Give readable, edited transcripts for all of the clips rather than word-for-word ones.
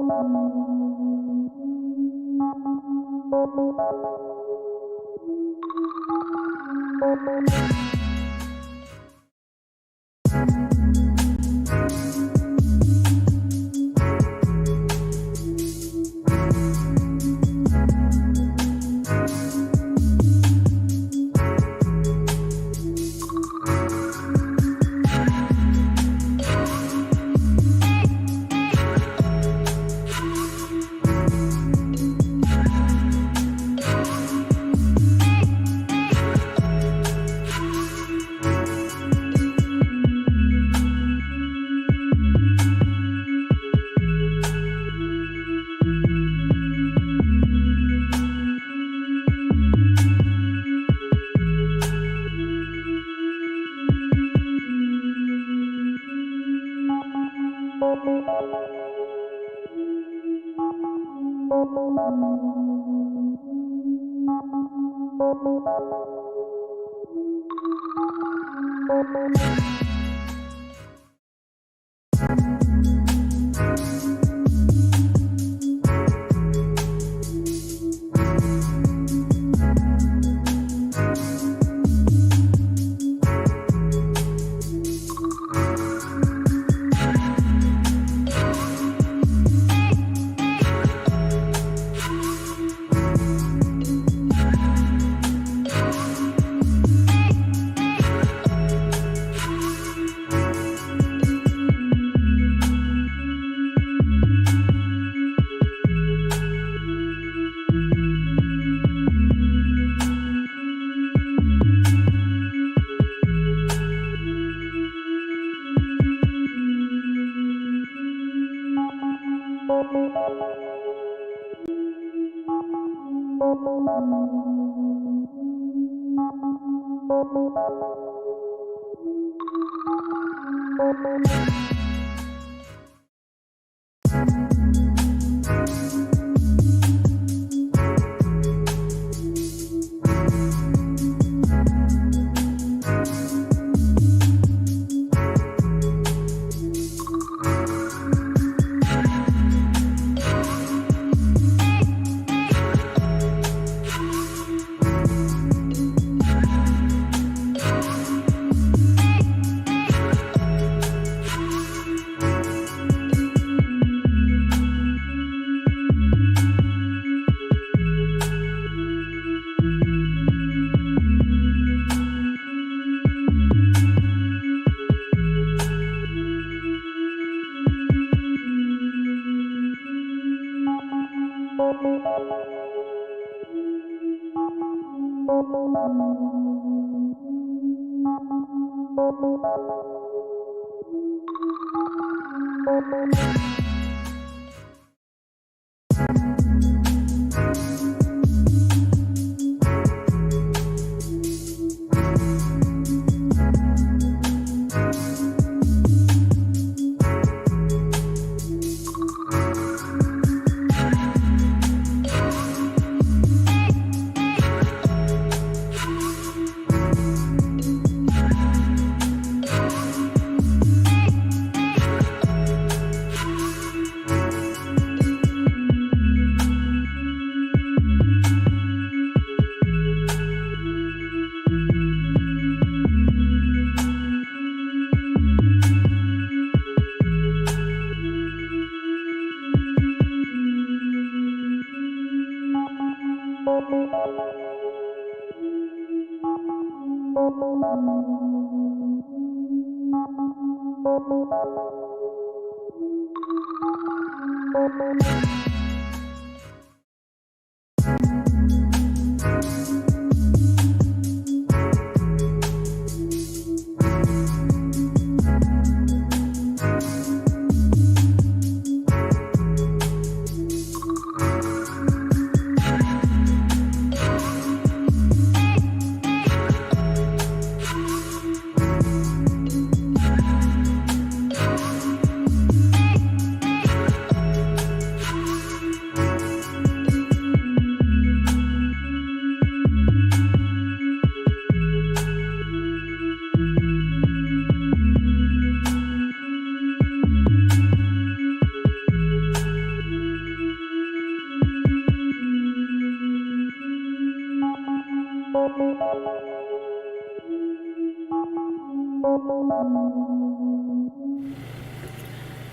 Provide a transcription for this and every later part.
Thank you.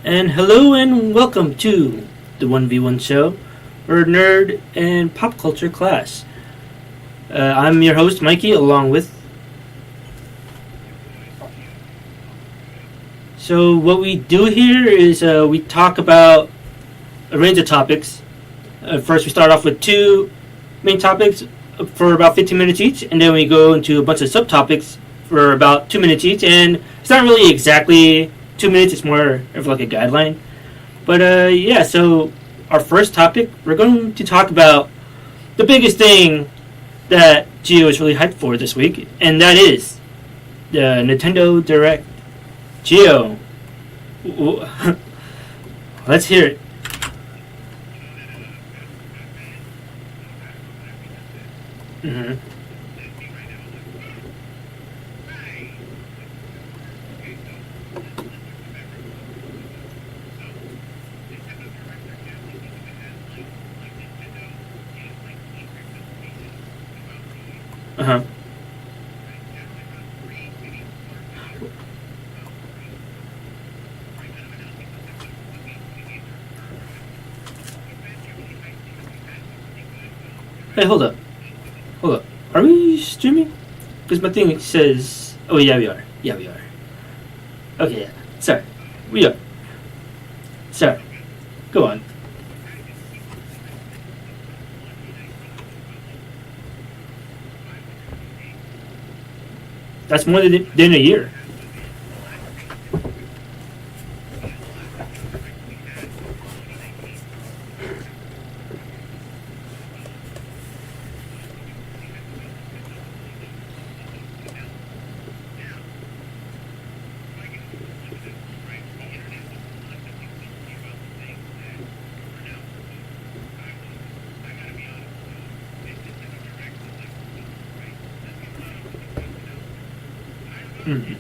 And hello and welcome to the 1v1 show for nerd and pop culture class. I'm your host, Mikey, along with. So, what we do here is we talk about a range of topics. First, we start off with two main topics for about 15 minutes each, and then we go into a bunch of subtopics for about 2 minutes each. And it's not really exactly 2 minutes, it's more of like a guideline. But yeah, so our first topic, we're going to talk about the biggest thing that Gio is really hyped for this week, and that is the Nintendo Direct. Gio, let's hear it. Mm-hmm. Uh-huh. Hey, hold up. Hold up. Are we streaming? Because my thing says... Oh, yeah, we are. Yeah, we are. Okay, yeah. Sorry. We are. Sorry. Go on. That's more than a year. Mm-hmm.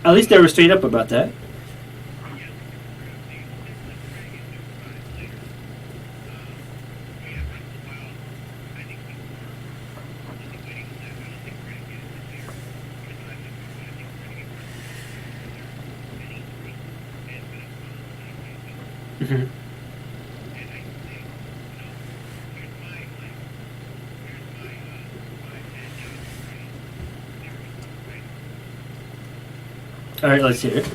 At least they were straight up about that. Mm-hmm. All right, let's hear it.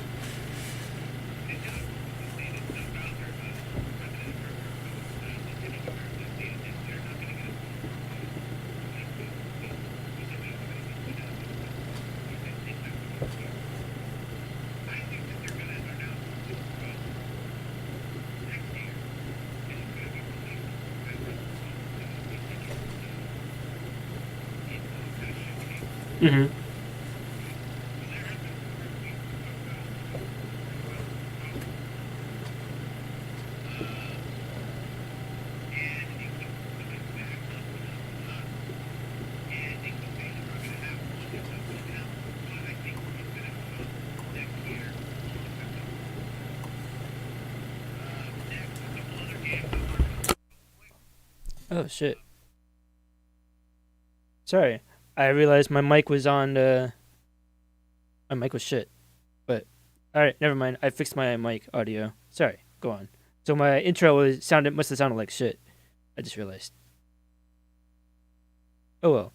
Mm-hmm. Oh shit. Sorry. I realized my mic was on. My mic was shit. But all right, never mind. I fixed my mic audio. Sorry. Go on. So my intro was sounded must have sounded like shit. I just realized. Oh well.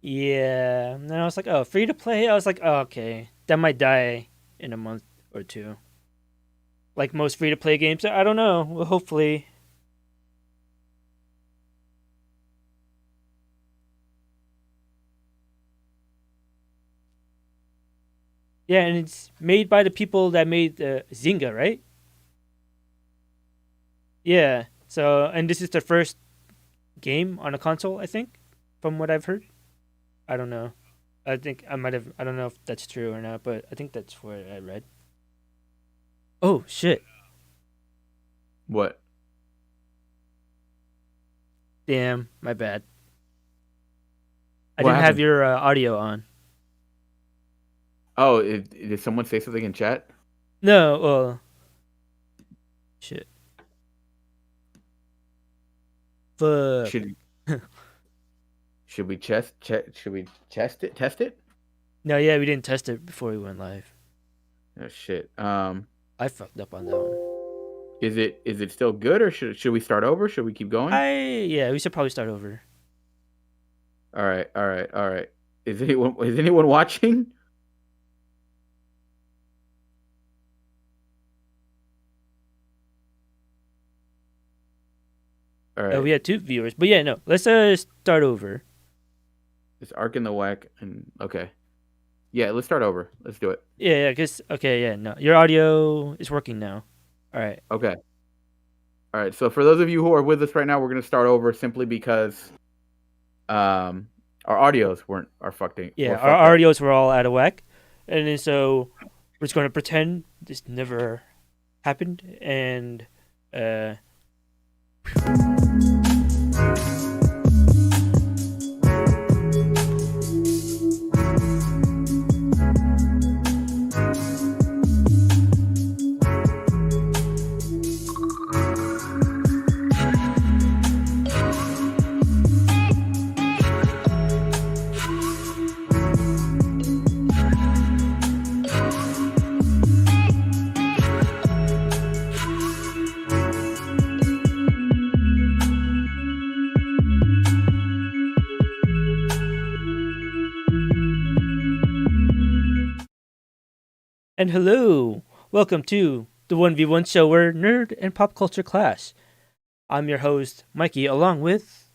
Yeah. And then I was like, oh, free to play. I was like, oh, okay, that might die in a month or two. Like most free to play games. I don't know. Well, hopefully. Yeah, and it's made by the people that made Zynga, right? Yeah. So, and this is the first game on a console, I think, from what I've heard. I don't know. I think I might have. I don't know if that's true or not, but I think that's what I read. Oh shit! What? Damn, my bad. I What didn't have happened? your audio on. Oh, did someone say something in chat? No. Well, shit. Fuck. Should should we should we test it? No, yeah, we didn't test it before we went live. Oh shit. I fucked up on that one. Is it still good, or should we start over? Should we keep going? Yeah, we should probably start over. All right, all right, all right. Is anyone watching? All right. We had 2 viewers, but yeah, no. Let's start over. It's Ark in the Whack and okay. Yeah, let's start over. Let's do it. Yeah, cause okay, yeah, no, your audio is working now. All right. Okay. All right. So for those of you who are with us right now, we're gonna start over simply because our audios are fucking Yeah, were our fucked up. audios were all out of whack, and then so we're just gonna pretend this never happened, and uh, and hello, welcome to the 1v1 show where nerd and pop culture clash. I'm your host Mikey, along with,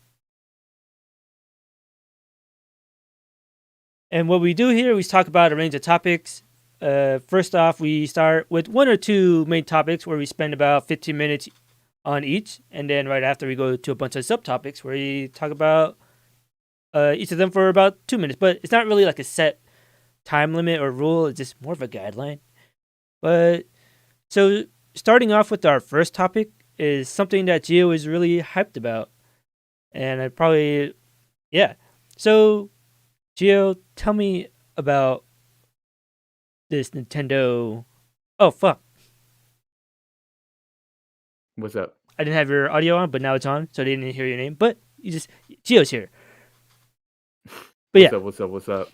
and what we do here, we talk about a range of topics. First off, we start with one or two main topics where we spend about 15 minutes on each, and then right after we go to a bunch of subtopics where we talk about each of them for about 2 minutes. But it's not really like a set time limit or rule; it's just more of a guideline. But so starting off with our first topic is something that Gio is really hyped about, and I probably yeah. So Gio, tell me about this Nintendo. Oh fuck! What's up? I didn't have your audio on, but now it's on, so I didn't hear your name. But you just Gio's here. But yeah. What's up? What's up?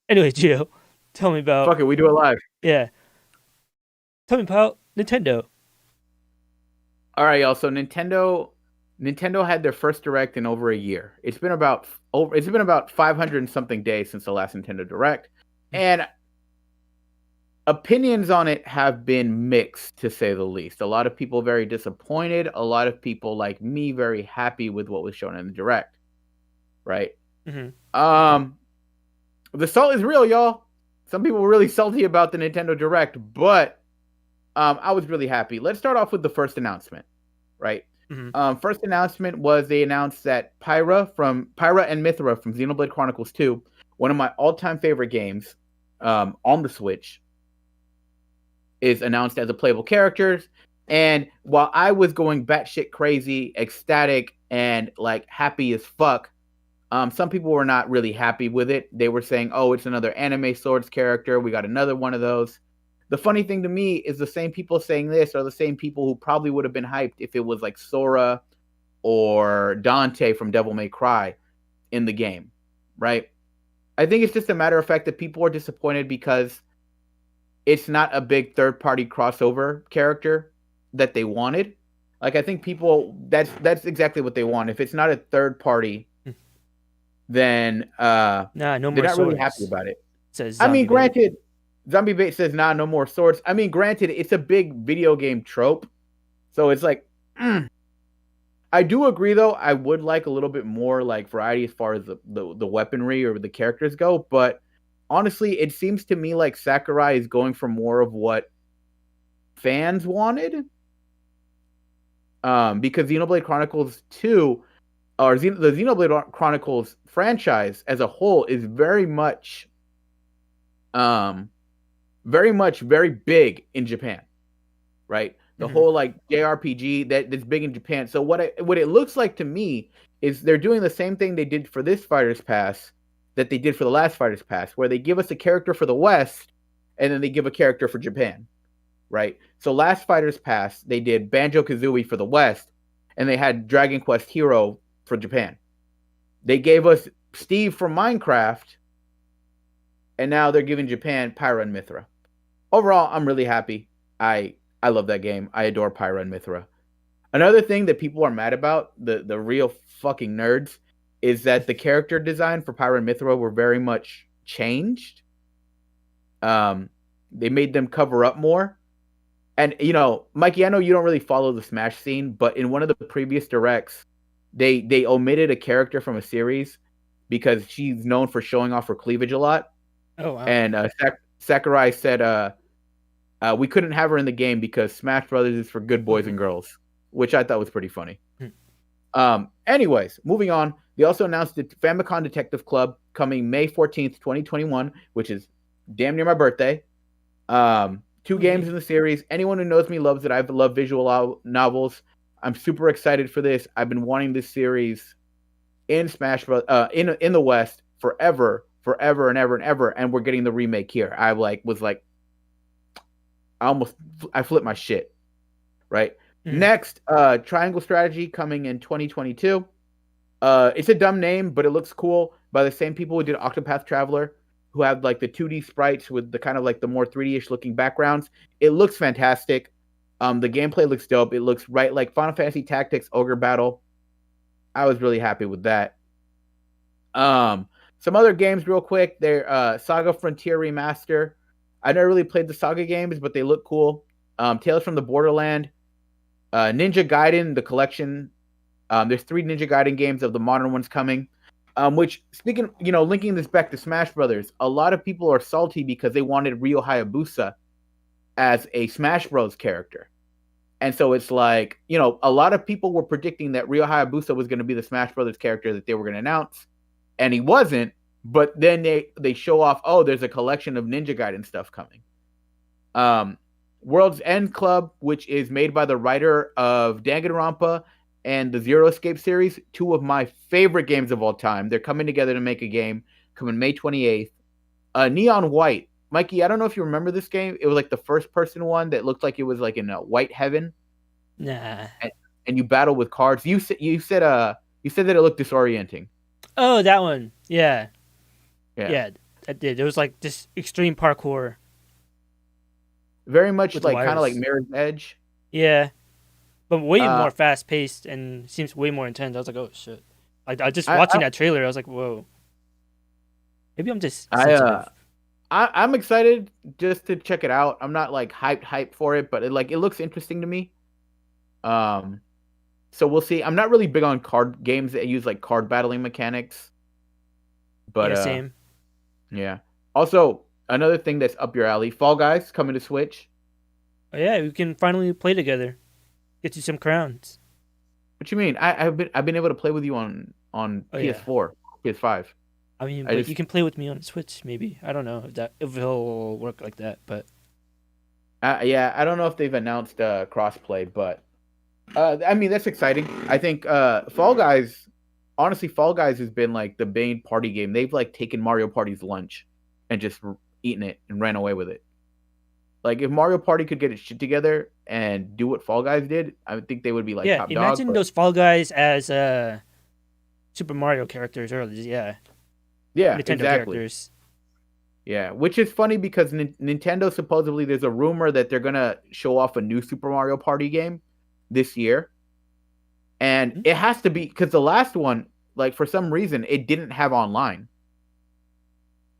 Anyway, Gio, tell me about Fuck it, we do it live. yeah. Tell me about Nintendo. All right, y'all. So Nintendo had their first direct in over a year. It's been about 500 and something days since the last Nintendo Direct, and opinions on it have been mixed, to say the least. A lot of people very disappointed. A lot of people like me very happy with what was shown in the Direct. Right. Mm-hmm. The salt is real, y'all. Some people were really salty about the Nintendo Direct, but I was really happy. Let's start off with the first announcement, right? First announcement was they announced that Pyra and Mithra from Xenoblade Chronicles 2, one of my all-time favorite games, on the Switch, is announced as a playable character. And while I was going batshit crazy, ecstatic, and like happy as fuck, some people were not really happy with it. They were saying, "Oh, it's another anime swords character. We got another one of those." The funny thing to me is the same people saying this are the same people who probably would have been hyped if it was like Sora or Dante from Devil May Cry in the game, right? I think it's just a matter of fact that people are disappointed because it's not a big third-party crossover character that they wanted. Like, I think people that's exactly what they want. If it's not a third party, then Nah, no they're more not really swords. happy about it. Says I mean, Zombie Bait. granted, Zombie Bait says nah, no more swords. I mean, granted, it's a big video game trope, so it's like, I do agree though. I would like a little bit more like variety as far as the weaponry or the characters go, but honestly, it seems to me like Sakurai is going for more of what fans wanted. Because Xenoblade Chronicles 2 or the Xenoblade Chronicles franchise as a whole is very much very big in Japan, right? The whole like JRPG that's big in Japan. So what it looks like to me is they're doing the same thing they did for this Fighters Pass that they did for the last Fighters Pass, where they give us a character for the West and then they give a character for Japan, right? So last Fighters Pass they did Banjo-Kazooie for the West and they had Dragon Quest Hero for Japan. They gave us Steve from Minecraft and now they're giving Japan Pyra and Mithra. Overall, I'm really happy. I love that game. I adore Pyra and Mithra. Another thing that people are mad about, the real fucking nerds, is that the character design for Pyra and Mithra were very much changed. They made them cover up more. And, you know, Mikey, I know you don't really follow the Smash scene, but in one of the previous directs, they omitted a character from a series because she's known for showing off her cleavage a lot. Oh, wow. And Sakurai said we couldn't have her in the game because Smash Brothers is for good boys and girls, which I thought was pretty funny. Anyways, moving on. They also announced the Famicom Detective Club coming May 14th, 2021, which is damn near my birthday. Two games in the series. Anyone who knows me loves it. I've loved visual novels. I'm super excited for this. I've been wanting this series in Smash Bros. In the West forever and ever, and we're getting the remake here. I flipped my shit, right? Next, Triangle Strategy coming in 2022. It's a dumb name, but it looks cool by the same people who did Octopath Traveler, who have like the 2D sprites with the kind of like the more 3D-ish looking backgrounds. It looks fantastic. The gameplay looks dope. It looks right like Final Fantasy Tactics Ogre Battle. I was really happy with that. Some other games real quick. They're Saga Frontier Remaster. I never really played the Saga games, but they look cool. Tales from the Borderland. Ninja Gaiden, the collection. There's 3 Ninja Gaiden games of the modern ones coming. Which, speaking, linking this back to Smash Brothers, a lot of people are salty because they wanted Ryo Hayabusa as a Smash Bros. Character. And so it's like, a lot of people were predicting that Ryo Hayabusa was going to be the Smash Brothers character that they were going to announce. And he wasn't. But then they show off, there's a collection of Ninja Gaiden stuff coming. World's End Club, which is made by the writer of Danganronpa and the Zero Escape series, 2 of my favorite games of all time. They're coming together to make a game coming May 28th. Neon White. Mikey, I don't know if you remember this game. It was like the first person one that looked like it was like in a white heaven. Nah. And you battle with cards. You said that it looked disorienting. Oh, that one. Yeah. Yeah. Yeah, I did. It was like this extreme parkour. Very much With like wires. kind of like Mirror's Edge. Yeah. But way more fast paced and seems way more intense. I was like, oh shit. I just watching that trailer, I was like, whoa. Maybe I'm just sensitive. I'm excited just to check it out. I'm not like hyped for it, but it looks interesting to me. So we'll see. I'm not really big on card games that use like card battling mechanics. But yeah, same. Yeah. Also, another thing that's up your alley, Fall Guys coming to Switch. Oh, yeah, we can finally play together. Get you some crowns. What you mean? I've been able to play with you on Oh yeah. PS4, PS5. I mean, I but you just can play with me on Switch. Maybe I don't know if it'll work like that. But yeah, I don't know if they've announced crossplay, but I mean that's exciting. I think Fall Guys, honestly, Fall Guys has been like the main party game. They've like taken Mario Party's lunch and just eaten it and ran away with it. Like if Mario Party could get its shit together and do what Fall Guys did, I would think they would be like yeah, top dog. imagine But those Fall Guys as Super Mario characters or yeah, yeah, Nintendo exactly. characters. Yeah, which is funny because Nintendo supposedly there's a rumor that they're gonna show off a new Super Mario Party game this year, and Hmm? it has to be because the last one, like for some reason, it didn't have online,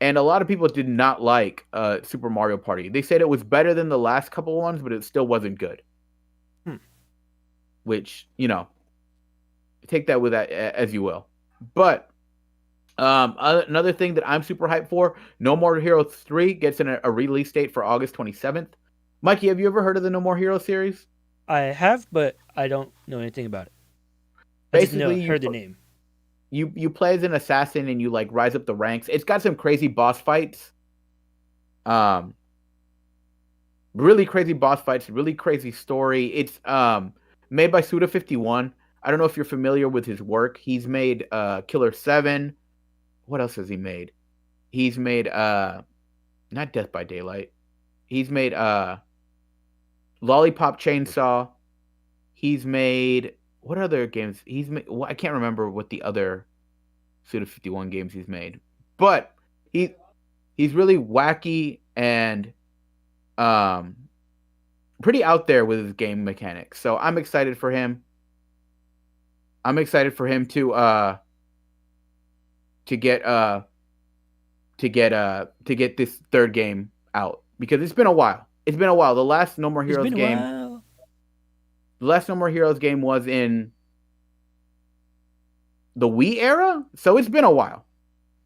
and a lot of people did not like Super Mario Party. They said it was better than the last couple ones, but it still wasn't good. Hmm. Which take that with that as you will. But another thing that I'm super hyped for, No More Heroes 3 gets a release date for August 27th. Mikey, have you ever heard of the No More Heroes series? I have, but I don't know anything about it. I just know Basically, heard the name. you play as an assassin and you like rise up the ranks. It's got some crazy boss fights. Um really crazy boss fights, really crazy story. It's made by Suda51. I don't know if you're familiar with his work. He's made Killer 7. What else has he made? He's made not Death by Daylight. He's made Lollipop Chainsaw. He's made what other games? He's made. Well, I can't remember what the other Suda51 games he's made, but he he's really wacky and um pretty out there with his game mechanics. So I'm excited for him. I'm excited for him to get to get this third game out because it's been a while. It's been a while. The last No More It's Heroes been a game, while. the last No More Heroes game was in the Wii era, so it's been a while.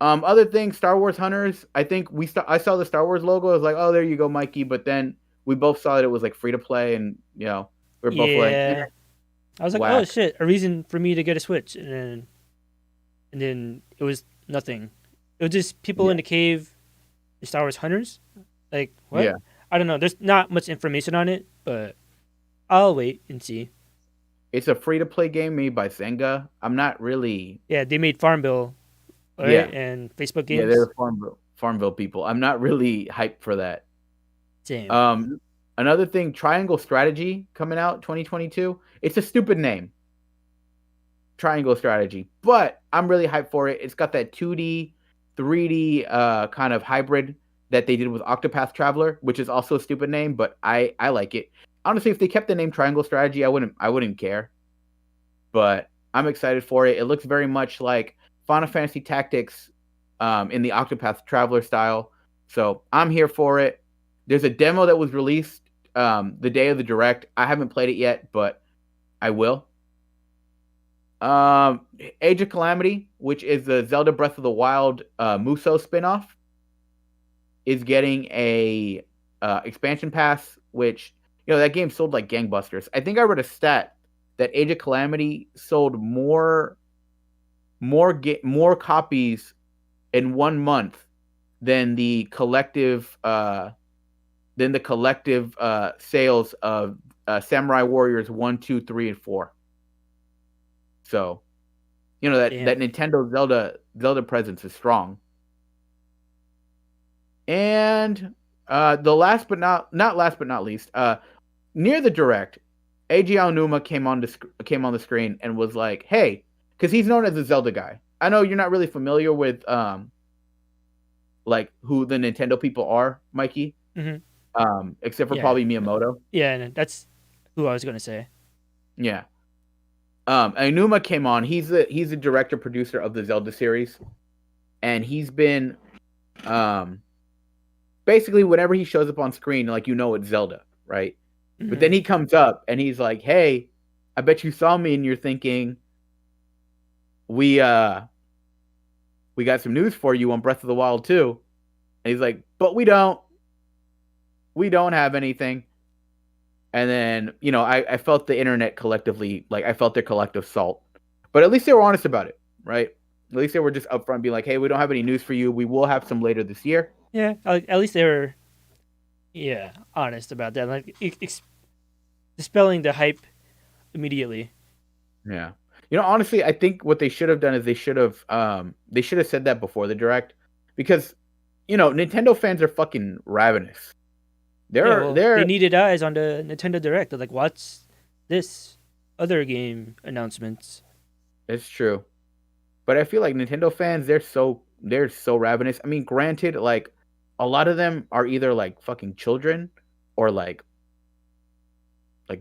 Other things, Star Wars Hunters. I think I saw the Star Wars logo. I was like, oh, there you go, Mikey. But then we both saw that it was like free to play, and we are both like, Yeah, I was like, oh whack. shit, a reason for me to get a Switch, and then it was nothing. It was just people Yeah, in the cave, the Star Wars hunters. Like what? yeah. I don't know. There's not much information on it, but I'll wait and see. It's a free to play game made by Zynga. I'm not really. Yeah, they made Farmville, right? Yeah, And Facebook yeah. They're games. Farmville people. I'm not really hyped for that. Same. Um, Another thing, Triangle Strategy coming out 2022. It's a stupid name, Triangle Strategy, but I'm really hyped for it. It's got that 2D, 3D kind of hybrid that they did with Octopath Traveler, which is also a stupid name, but I like it. Honestly, if they kept the name Triangle Strategy, I wouldn't care. But I'm excited for it. It looks very much like Final Fantasy Tactics in the Octopath Traveler style. So I'm here for it. There's a demo that was released the day of the direct. I haven't played it yet, but I will. Um, Age of Calamity, which is the Zelda Breath of the Wild Muso spinoff, is getting a expansion pass, which that game sold like gangbusters. I think I read a stat that Age of Calamity sold more copies in 1 month than the collective sales of Samurai Warriors 1, 2, 3, and 4. So, that Damn. Nintendo Zelda presence is strong. And the last but not last but not least, near the direct, Eiji Aonuma came on the screen and was like, "Hey," because he's known as a Zelda guy. I know you're not really familiar with like who the Nintendo people are, Mikey, Hmm. except for Yeah. probably Miyamoto. Yeah, and that's who I was gonna say. Yeah. Aonuma came on. He's the director producer of the Zelda series, and he's been basically whenever he shows up on screen, like it's Zelda, right? But Hmm. then he comes up and he's like, "Hey, I bet you saw me and you're thinking we got some news for you on Breath of the Wild too." And he's like, "But we don't have anything." And then, I felt the internet collectively, like I felt their collective salt. But at least they were honest about it, right? At least they were just upfront, being like, "Hey, we don't have any news for you. We will have some later this year." Yeah, at least they were honest about that. Like dispelling the hype immediately. Yeah. Honestly, I think what they should have done is they should have said that before the direct, because Nintendo fans are fucking ravenous. Yeah, well, They're they needed eyes on the Nintendo Direct. They're like, what's this other game announcements? It's true. But I feel like Nintendo fans, they're so ravenous. I mean, granted, like a lot of them are either like fucking children or like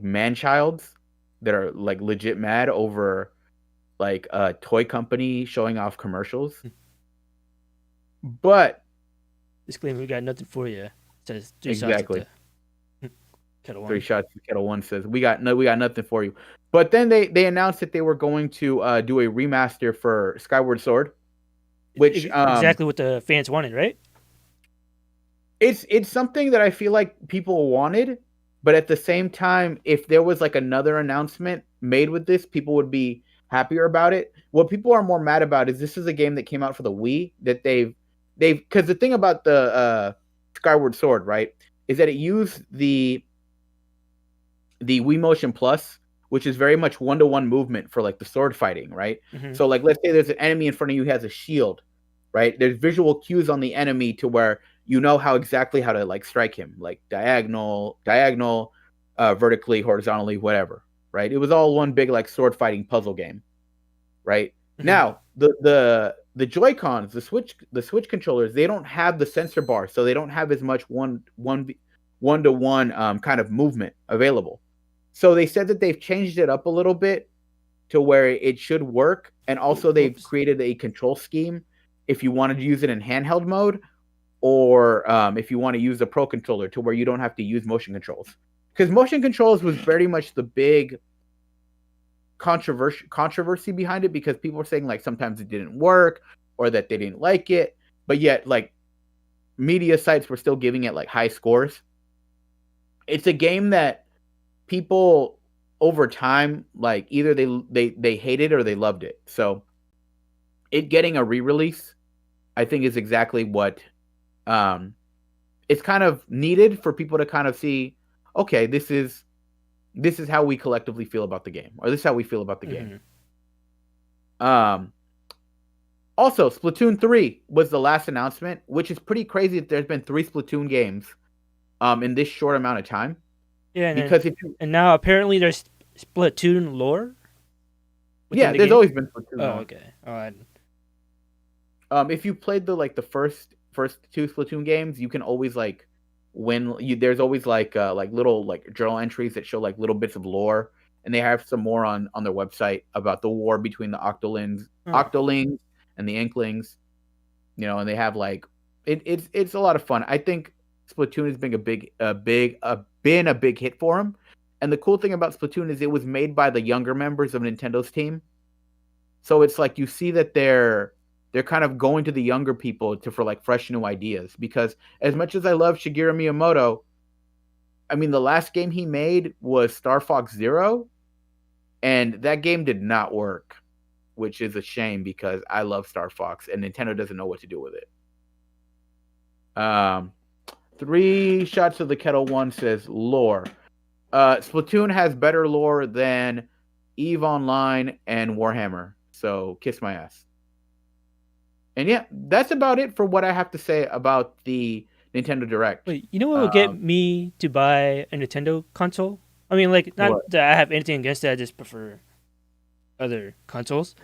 man childs that are like legit mad over like a toy company showing off commercials. But Disclaimer: we got nothing for you. Says three exactly. shots at the kettle one. 3 shots to Kettle One says we got nothing for you. But then they announced that they were going to do a remaster for Skyward Sword, which Exactly what the fans wanted, right? it's something that I feel like people wanted, but at the same time, if there was like another announcement made with this, people would be happier about it. What people are more mad about is this is a game that came out for the Wii that they've because the thing about the Skyward Sword, right, is that it used the Wii Motion Plus, which is very much one-to-one movement for like the sword fighting, right? Mm-hmm. So like let's say there's an enemy in front of you who has a shield, right? There's visual cues on the enemy to where you know exactly how to like strike him, like diagonal, vertically, horizontally, whatever, right? It was all one big like sword fighting puzzle game, right? Mm-hmm. Now the Joy-Cons, the Switch controllers, they don't have the sensor bar, so they don't have as much one-to-one kind of movement available. So they said that they've changed it up a little bit to where it should work, and also they've created a control scheme if you wanted to use it in handheld mode, or if you want to use the Pro controller to where you don't have to use motion controls. Because motion controls was very much the big controversy behind it, because people were saying like sometimes it didn't work or that they didn't like it, but yet like media sites were still giving it like high scores. It's a game that people over time, like either they hated or they loved it. So it getting a re-release, I think, is exactly what it's kind of needed for people to kind of see, okay, this is how we collectively feel about the game, or this is how we feel about the game. Also, Splatoon 3 was the last announcement, which is pretty crazy that there's been 3 Splatoon games in this short amount of time. Yeah, and now apparently there's Splatoon lore. Yeah, there's always been Splatoon lore. Oh, okay. If you played the first 2 Splatoon games, you can always like win. There's always like little like journal entries that show like little bits of lore, and they have some more on their website about the war between the Octolings and the Inklings. And they have like it's a lot of fun. I think Splatoon has been a big hit for them. And the cool thing about Splatoon is it was made by the younger members of Nintendo's team. So it's like you see that they're kind of going to the younger people for like fresh new ideas. Because as much as I love Shigeru Miyamoto, I mean, the last game he made was Star Fox Zero, and that game did not work, which is a shame because I love Star Fox and Nintendo doesn't know what to do with it. 3 shots of the Kettle One says lore. Splatoon has better lore than EVE Online and Warhammer, so kiss my ass. And yeah, that's about it for what I have to say about the Nintendo Direct. Wait, you know what will get me to buy a Nintendo console? I mean, like, not that I have anything against it, I just prefer other consoles.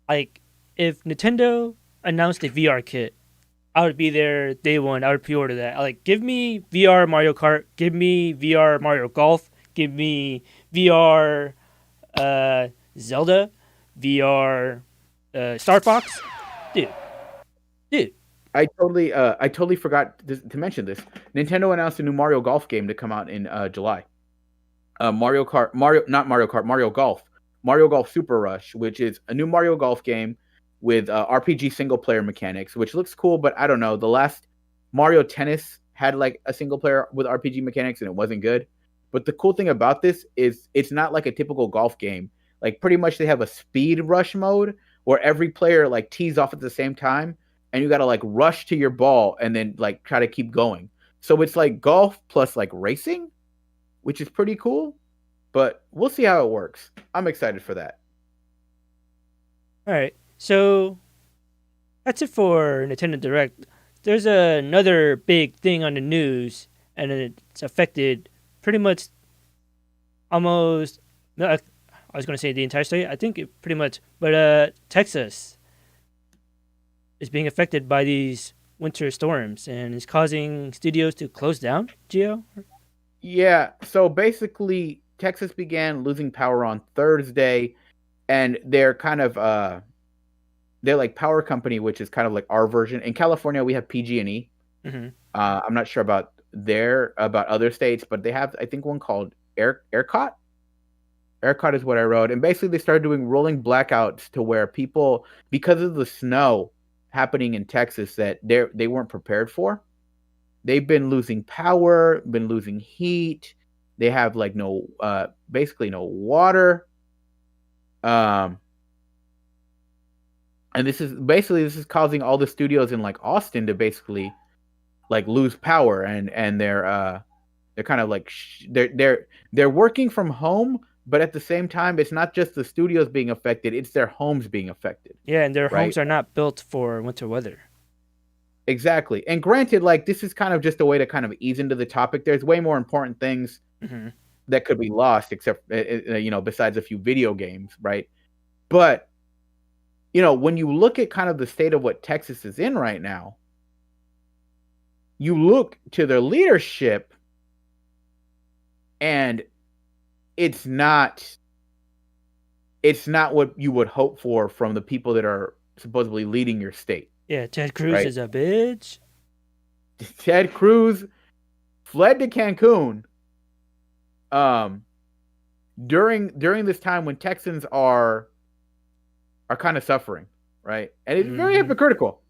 Like, if Nintendo announced a VR kit, I would be there day one. I would pre-order that. Like, give me VR Mario Kart. Give me VR Mario Golf. Give me VR Zelda. VR Star Fox. Dude. I totally forgot to mention this. Nintendo announced a new Mario Golf game to come out in July. Mario Golf. Mario Golf Super Rush, which is a new Mario Golf game with RPG single player mechanics, which looks cool, but I don't know. The last Mario Tennis had like a single player with RPG mechanics and it wasn't good. But the cool thing about this is it's not like a typical golf game. Like pretty much they have a speed rush mode where every player like tees off at the same time and you got to like rush to your ball and then like try to keep going. So it's like golf plus like racing, which is pretty cool, but we'll see how it works. I'm excited for that. All right, so that's it for Nintendo Direct. There's another big thing on the news, and it's affected pretty much almost. No, I was going to say the entire state. I think it pretty much, but Texas is being affected by these winter storms, and it's causing studios to close down. Geo. Yeah, so basically Texas began losing power on Thursday, and they're kind of they're like Power Company, which is kind of like our version. In California, we have PG&E. Mm-hmm. I'm not sure about other states, but they have I think one called ERCOT. ERCOT is what I wrote, and basically they started doing rolling blackouts to where people, because of the snow happening in Texas that they weren't prepared for. They've been losing power, been losing heat. They have like no, basically no water. And this is causing all the studios in like Austin to basically like lose power, and they're kind of like they're working from home, but at the same time, it's not just the studios being affected; it's their homes being affected. Yeah, and their right? homes are not built for winter weather. Exactly. And granted, like this is kind of just a way to kind of ease into the topic. There's way more important things that could be lost, except besides a few video games, right? But when you look at kind of the state of what Texas is in right now, you look to their leadership, and it's not what you would hope for from the people that are supposedly leading your state. Yeah, Ted Cruz is a bitch. Ted Cruz fled to Cancun during this time when Texans are kind of suffering, right? And it's very hypocritical.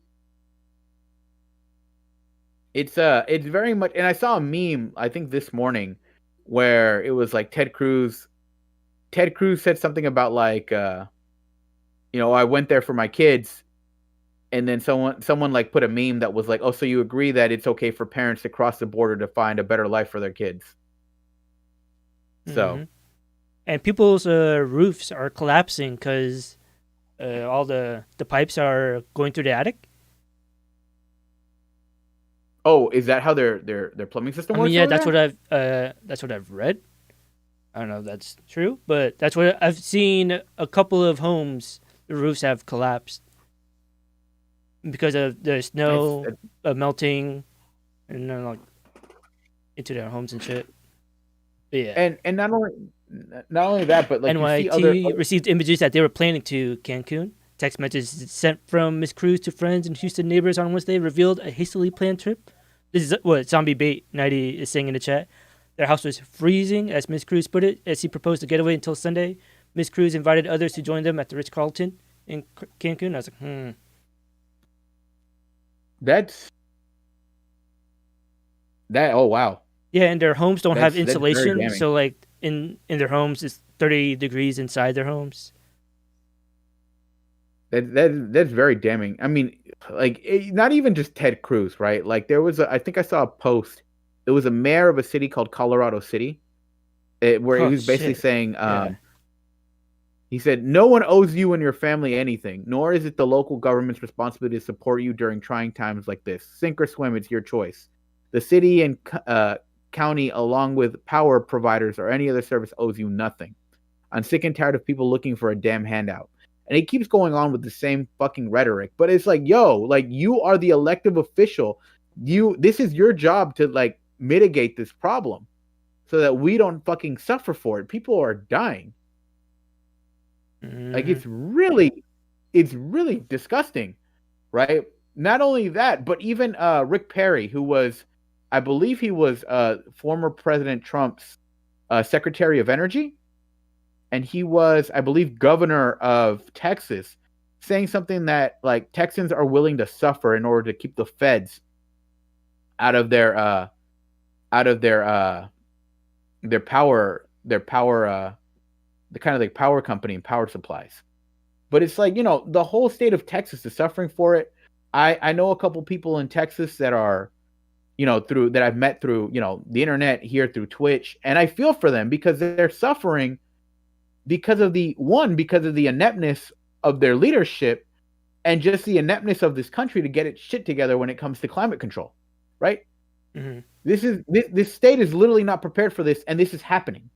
It's very much, and I saw a meme I think this morning where it was like Ted Cruz said something about like I went there for my kids. And then someone like put a meme that was like, "Oh, so you agree that it's okay for parents to cross the border to find a better life for their kids?" So, and people's roofs are collapsing because all the pipes are going through the attic. Oh, is that how their plumbing system works? I mean, yeah, that's what I've read. I don't know if that's true, but that's what I've seen. A couple of homes, the roofs have collapsed because of the snow melting and then like into their homes and shit. But yeah, and not only that, but like NYT received images that they were planning to Cancun. Text messages sent from Miss Cruz to friends and Houston neighbors on Wednesday revealed a hastily planned trip. This is what Zombie Bait 90 is saying in the chat. Their house was freezing, as Miss Cruz put it, as he proposed a getaway until Sunday. Miss Cruz invited others to join them at the Ritz-Carlton in Cancun. I was like, Oh wow. Yeah, and their homes don't have insulation, so like in their homes it's 30 degrees inside their homes. That's very damning. I mean, like not even just Ted Cruz, right? Like there was I think I saw a post. It was a mayor of a city called Colorado City, where he was basically saying, he said, "No one owes you and your family anything, nor is it the local government's responsibility to support you during trying times like this. Sink or swim, it's your choice. The city and county, along with power providers or any other service, owes you nothing. I'm sick and tired of people looking for a damn handout." And he keeps going on with the same fucking rhetoric. But it's like, yo, like you are the elective official. This is your job to like mitigate this problem so that we don't fucking suffer for it. People are dying. Like it's really disgusting, right? Not only that, but even Rick Perry, who was, I believe he was former President Trump's Secretary of Energy, and he was, I believe, governor of Texas, saying something that like Texans are willing to suffer in order to keep the feds out of their their power, the kind of like power company and power supplies. But it's like, the whole state of Texas is suffering for it. I know a couple people in Texas that are, through that I've met through, the internet here through Twitch, and I feel for them because they're suffering because of the ineptness of their leadership and just the ineptness of this country to get its shit together when it comes to climate control, right? Mm-hmm. This state is literally not prepared for this, and this is happening.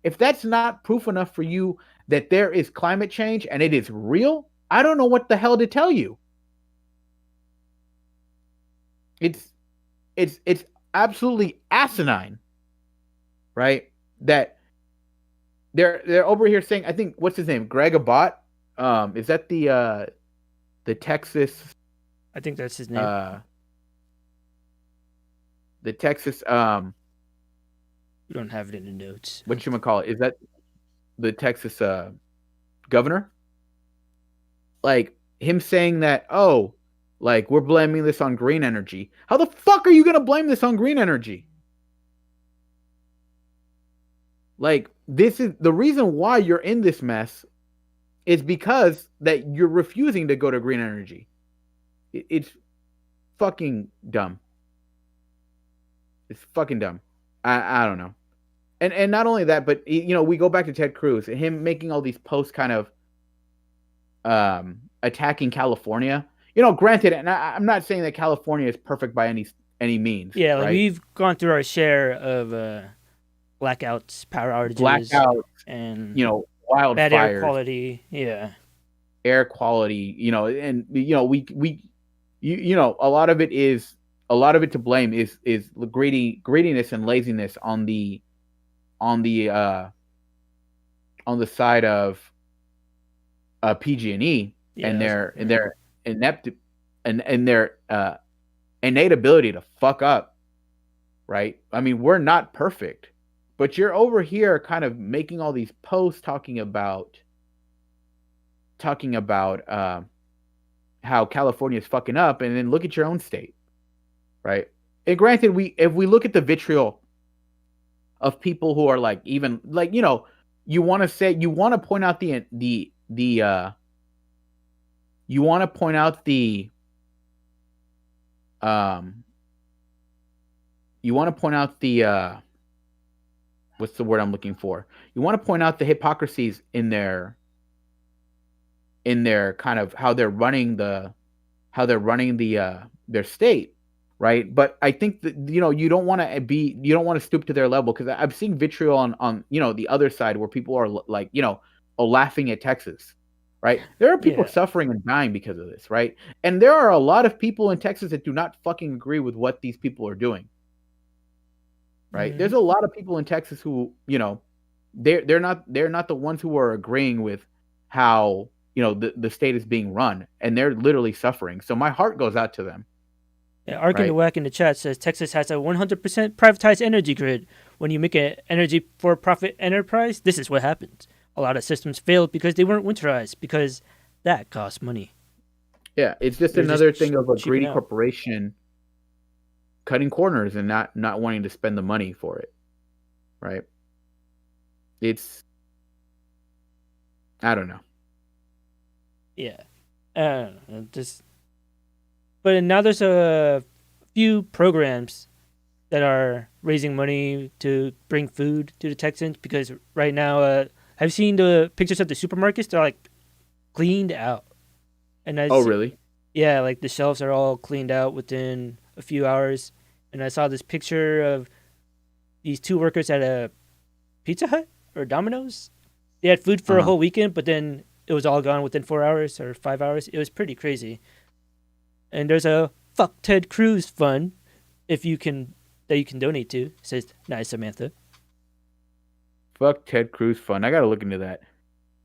If that's not proof enough for you that there is climate change and it is real, I don't know what the hell to tell you. It's absolutely asinine, right? That they're over here saying, I think, what's his name, Greg Abbott? Is that the Texas? I think that's his name. The Texas. We don't have it in the notes. What you gonna call it? Is that the Texas governor? Like him saying that, oh, like we're blaming this on green energy. How the fuck are you gonna blame this on green energy? Like, this is the reason why you're in this mess is because that you're refusing to go to green energy. It's fucking dumb. It's fucking dumb. I don't know. And not only that, but we go back to Ted Cruz, him making all these posts kind of attacking California. Granted, and I'm not saying that California is perfect by any means. Yeah, like right? we've gone through our share of blackouts, power outages, and wildfires, bad air quality. Yeah, air quality. And a lot of it to blame is greediness and laziness on the side of PG&E and their inept and their innate ability to fuck up, right? I mean, we're not perfect, but you're over here kind of making all these posts talking about how California is fucking up, and then look at your own state, right? And granted, if we look at the vitriol of people who are like, even like, you want to point out what's the word I'm looking for? You want to point out the hypocrisies in their kind of how they're running their state, right? But I think that you don't want to stoop to their level, because I've seen vitriol on the other side where people are like laughing at Texas, right? There are people suffering and dying because of this, right? And there are a lot of people in Texas that do not fucking agree with what these people are doing, right? Mm-hmm. There's a lot of people in Texas who they're not the ones who are agreeing with how the state is being run, and they're literally suffering. So my heart goes out to them. Yeah, Arkin the Whack in the chat says Texas has a 100% privatized energy grid. When you make an energy for-profit enterprise, this is what happens. A lot of systems failed because they weren't winterized, because that costs money. Yeah, it's just another thing of a greedy corporation cutting corners and not wanting to spend the money for it, right? I don't know. Yeah, but now there's a few programs that are raising money to bring food to the Texans, because right now, I've seen the pictures of the supermarkets. They're like cleaned out. And really? Yeah, like the shelves are all cleaned out within a few hours. And I saw this picture of these two workers at a Pizza Hut or Domino's. They had food for a whole weekend, but then it was all gone within 4 hours or 5 hours. It was pretty crazy. And there's a Fuck Ted Cruz fund that you can donate to. It says, nice, Samantha. Fuck Ted Cruz fund. I gotta look into that.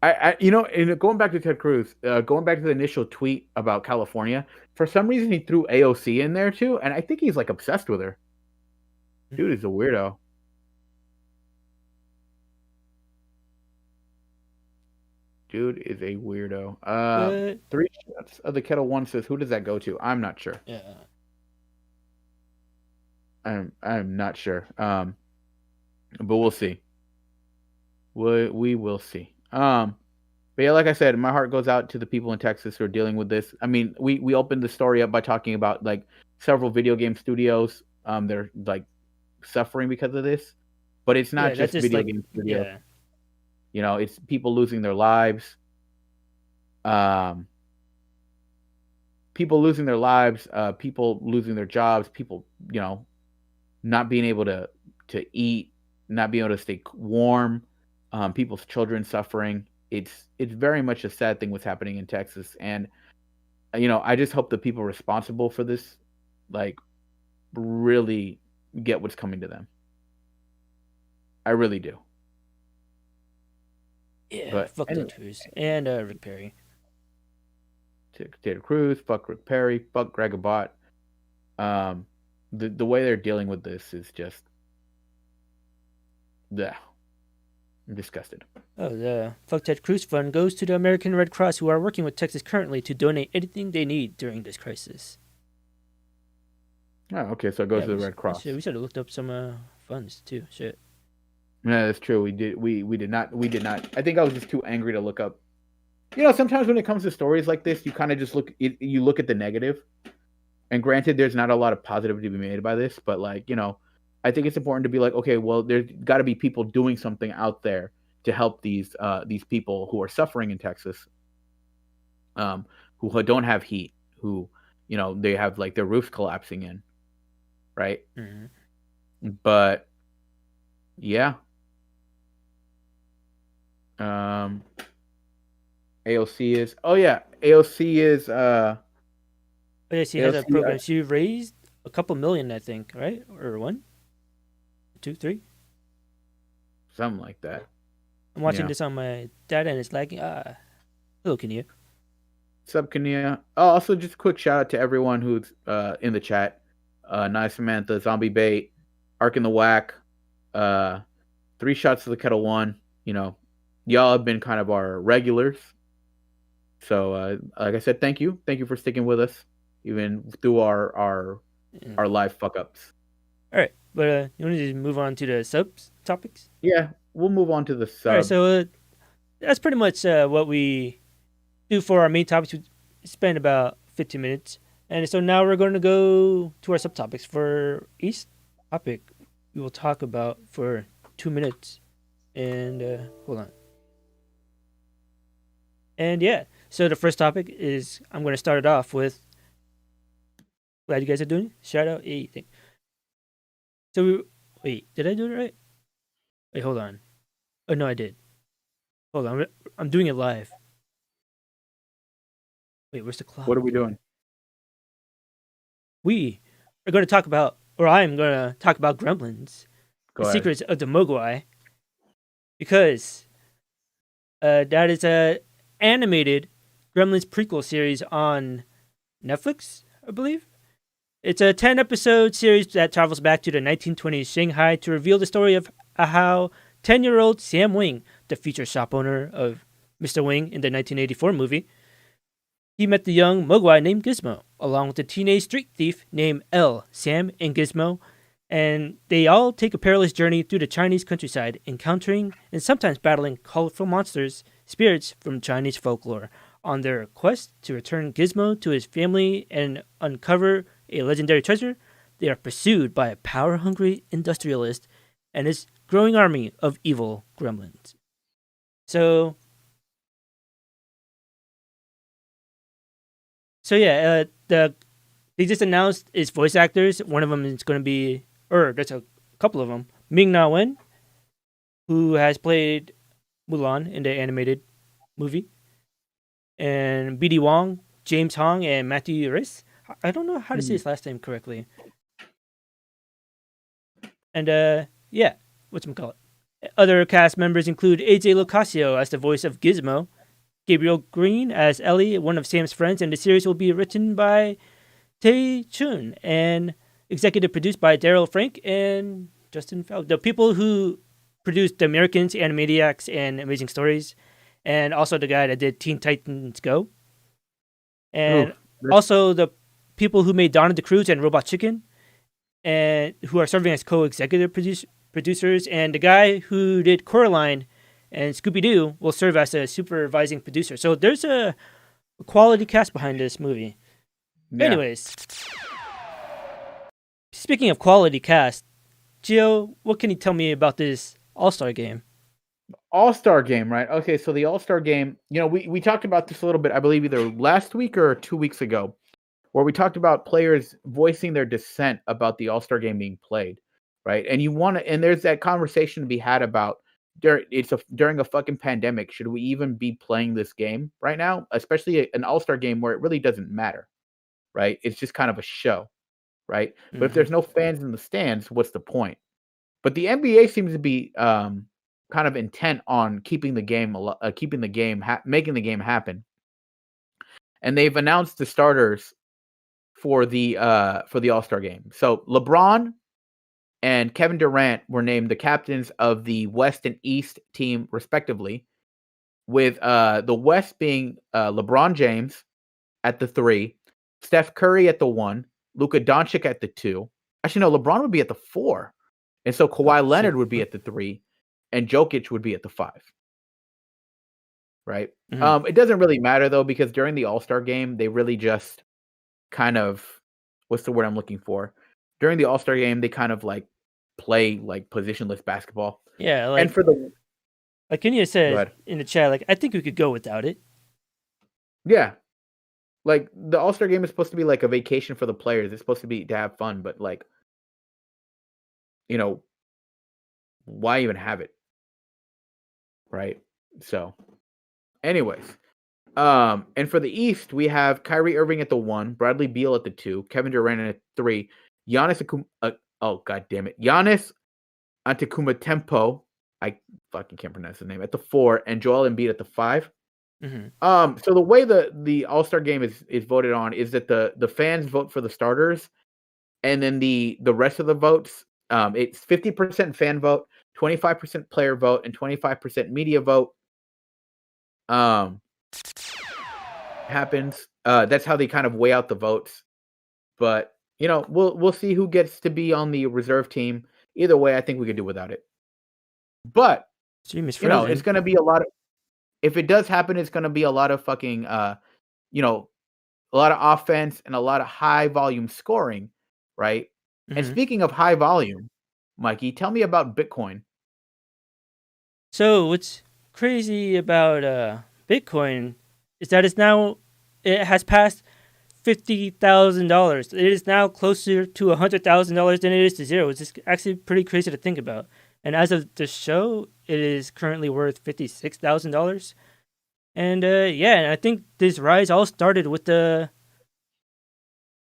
And going back to Ted Cruz, going back to the initial tweet about California, for some reason he threw AOC in there too, and I think he's like obsessed with her. Dude is a weirdo. Dude is a weirdo. 3 shots of the Kettle One says, who does that go to? I'm not sure. Yeah. I'm not sure. but we'll see. We will see. But yeah, like I said, my heart goes out to the people in Texas who are dealing with this. I mean, we opened the story up by talking about like several video game studios. They're like suffering because of this, but it's not Yeah, that's just just video like game studios. yeah. You know, it's people losing their lives. People losing their lives. People losing their jobs. People, you know, not being able to eat, not being able to stay warm. People's children suffering. It's very much a sad thing what's happening in Texas, and you know, I just hope the people responsible for this, like, really get what's coming to them. I really do. Yeah, But fuck anyway, Ted Cruz and Rick Perry. Ted Cruz, fuck Rick Perry, fuck Greg Abbott. The way they're dealing with this is just, yeah, I'm disgusted. Oh, the Fuck Ted Cruz Fund goes to the American Red Cross, who are working with Texas currently to donate anything they need during this crisis. Oh, okay, so it goes to the Red Cross. Shit, we should have looked up some funds too. Shit. Yeah, that's true. We did. We did not. We did not. I think I was just too angry to look up. You know, sometimes when it comes to stories like this, you kind of just look. You look at the negative. And granted, there's not a lot of positivity to be made by this, but like, you know, I think it's important to be like, okay, well, there's got to be people doing something out there to help these people who are suffering in Texas, who don't have heat, who, you know, they have like their roofs collapsing in, right? Mm-hmm. But yeah, AOC is. Oh yeah, AOC is. Oh, yeah, she has a AOC, program. She raised a couple million, I think, right? Or 1, 2, 3. something like that. I'm watching this on my data and it's lagging. Hello, Kenya. What's up, Kenya? Oh, also, just a quick shout out to everyone who's in the chat. Nice Samantha, Zombie Bait, Ark in the Whack, 3 Shots to the Kettle One. You know, y'all have been kind of our regulars. So, like I said, thank you. Thank you for sticking with us, even through our live fuck ups. All right, but you want to just move on to the subs topics? Yeah, we'll move on to the sub. All right, so that's pretty much what we do for our main topics. We spend about 15 minutes, and so now we're going to go to our subtopics. For each topic, we will talk about for 2 minutes. And hold on. And yeah, so the first topic is I'm going to start it off with. Glad you guys are doing it. Shout out anything. So wait, did I do it right? Wait, hold on. Oh no, I did. Hold on, I'm doing it live. Wait, where's the clock? What are we doing? We are going to talk about, or I'm going to talk about Gremlins, the Secrets of the Mogwai, because that is a animated Gremlins prequel series on Netflix, I believe. It's a 10-episode series that travels back to the 1920s Shanghai to reveal the story of how 10-year-old Sam Wing, the future shop owner of Mr. Wing in the 1984 movie, he met the young Mogwai named Gizmo, along with a teenage street thief named L, Sam, and Gizmo, and they all take a perilous journey through the Chinese countryside, encountering and sometimes battling colorful monsters, spirits from Chinese folklore, on their quest to return Gizmo to his family and uncover a legendary treasure. They are pursued by a power-hungry industrialist and his growing army of evil gremlins. So yeah, they just announced his voice actors. One of them is going to be, or there's a couple of them. Ming-Na Wen, who has played Mulan in the animated movie, and BD Wong, James Hong, and Matthew Rhys. I don't know how to say his last name correctly. And yeah, whatchamacallit. Other cast members include AJ Locasio as the voice of Gizmo, Gabriel Green as Ellie, one of Sam's friends, and the series will be written by Tae Chun and executive produced by Daryl Frank and Justin Falk. The people who produced The Americans, Animaniacs, and Amazing Stories, and also the guy that did Teen Titans Go. And also the people who made Dawn of the Cruise and Robot Chicken, and who are serving as co-executive producers, and the guy who did Coraline and Scooby Doo will serve as a supervising producer. So there's a quality cast behind this movie. Yeah. Anyways, speaking of quality cast, Gio, what can you tell me about this All-Star game? All-Star game, right? Okay, so the All-Star game, we talked about this a little bit, I believe either last week or 2 weeks ago, where we talked about players voicing their dissent about the All-Star game being played, right? And there's that conversation to be had about during a fucking pandemic, should we even be playing this game right now? Especially an All-Star game where it really doesn't matter, right? It's just kind of a show, right? But if there's no fans in the stands, what's the point? But the NBA seems to be kind of intent on keeping the game, making the game happen. And they've announced the starters for the All-Star game. So LeBron and Kevin Durant were named the captains of the West and East team, respectively, with the West being LeBron James at the 3, Steph Curry at the 1, Luka Doncic at the 2. Actually, no, LeBron would be at the 4. And so Kawhi Leonard would be at the 3, and Jokic would be at the 5. Right? Mm-hmm. It doesn't really matter, though, because during the All-Star game, they really just kind of, what's the word I'm looking for? During the All-Star game, they kind of play positionless basketball. Yeah, and for the like Kenya said in the chat, I think we could go without it. Yeah. The All-Star game is supposed to be like a vacation for the players. It's supposed to be to have fun, but why even have it? Right? So, anyways. And for the East, we have Kyrie Irving at the 1, Bradley Beal at the 2, Kevin Durant at 3, Giannis Antetokounmpo, I fucking can't pronounce his name, at the 4, and Joel Embiid at the 5. Mm-hmm. So the way the All-Star game is voted on is that the fans vote for the starters, and then the rest of the votes, it's 50% fan vote, 25% player vote, and 25% media vote. Happens. That's how they kind of weigh out the votes. But we'll see who gets to be on the reserve team. Either way, I think we could do without it. But it's going to be a lot of. If it does happen, it's going to be a lot of fucking, a lot of offense and a lot of high volume scoring, right? Mm-hmm. And speaking of high volume, Mikey, tell me about Bitcoin. So what's crazy about Bitcoin is that it has passed $50,000. It is now closer to $100,000 than it is to zero. It's just actually pretty crazy to think about. And as of the show, it is currently worth $56,000. And and I think this rise all started with the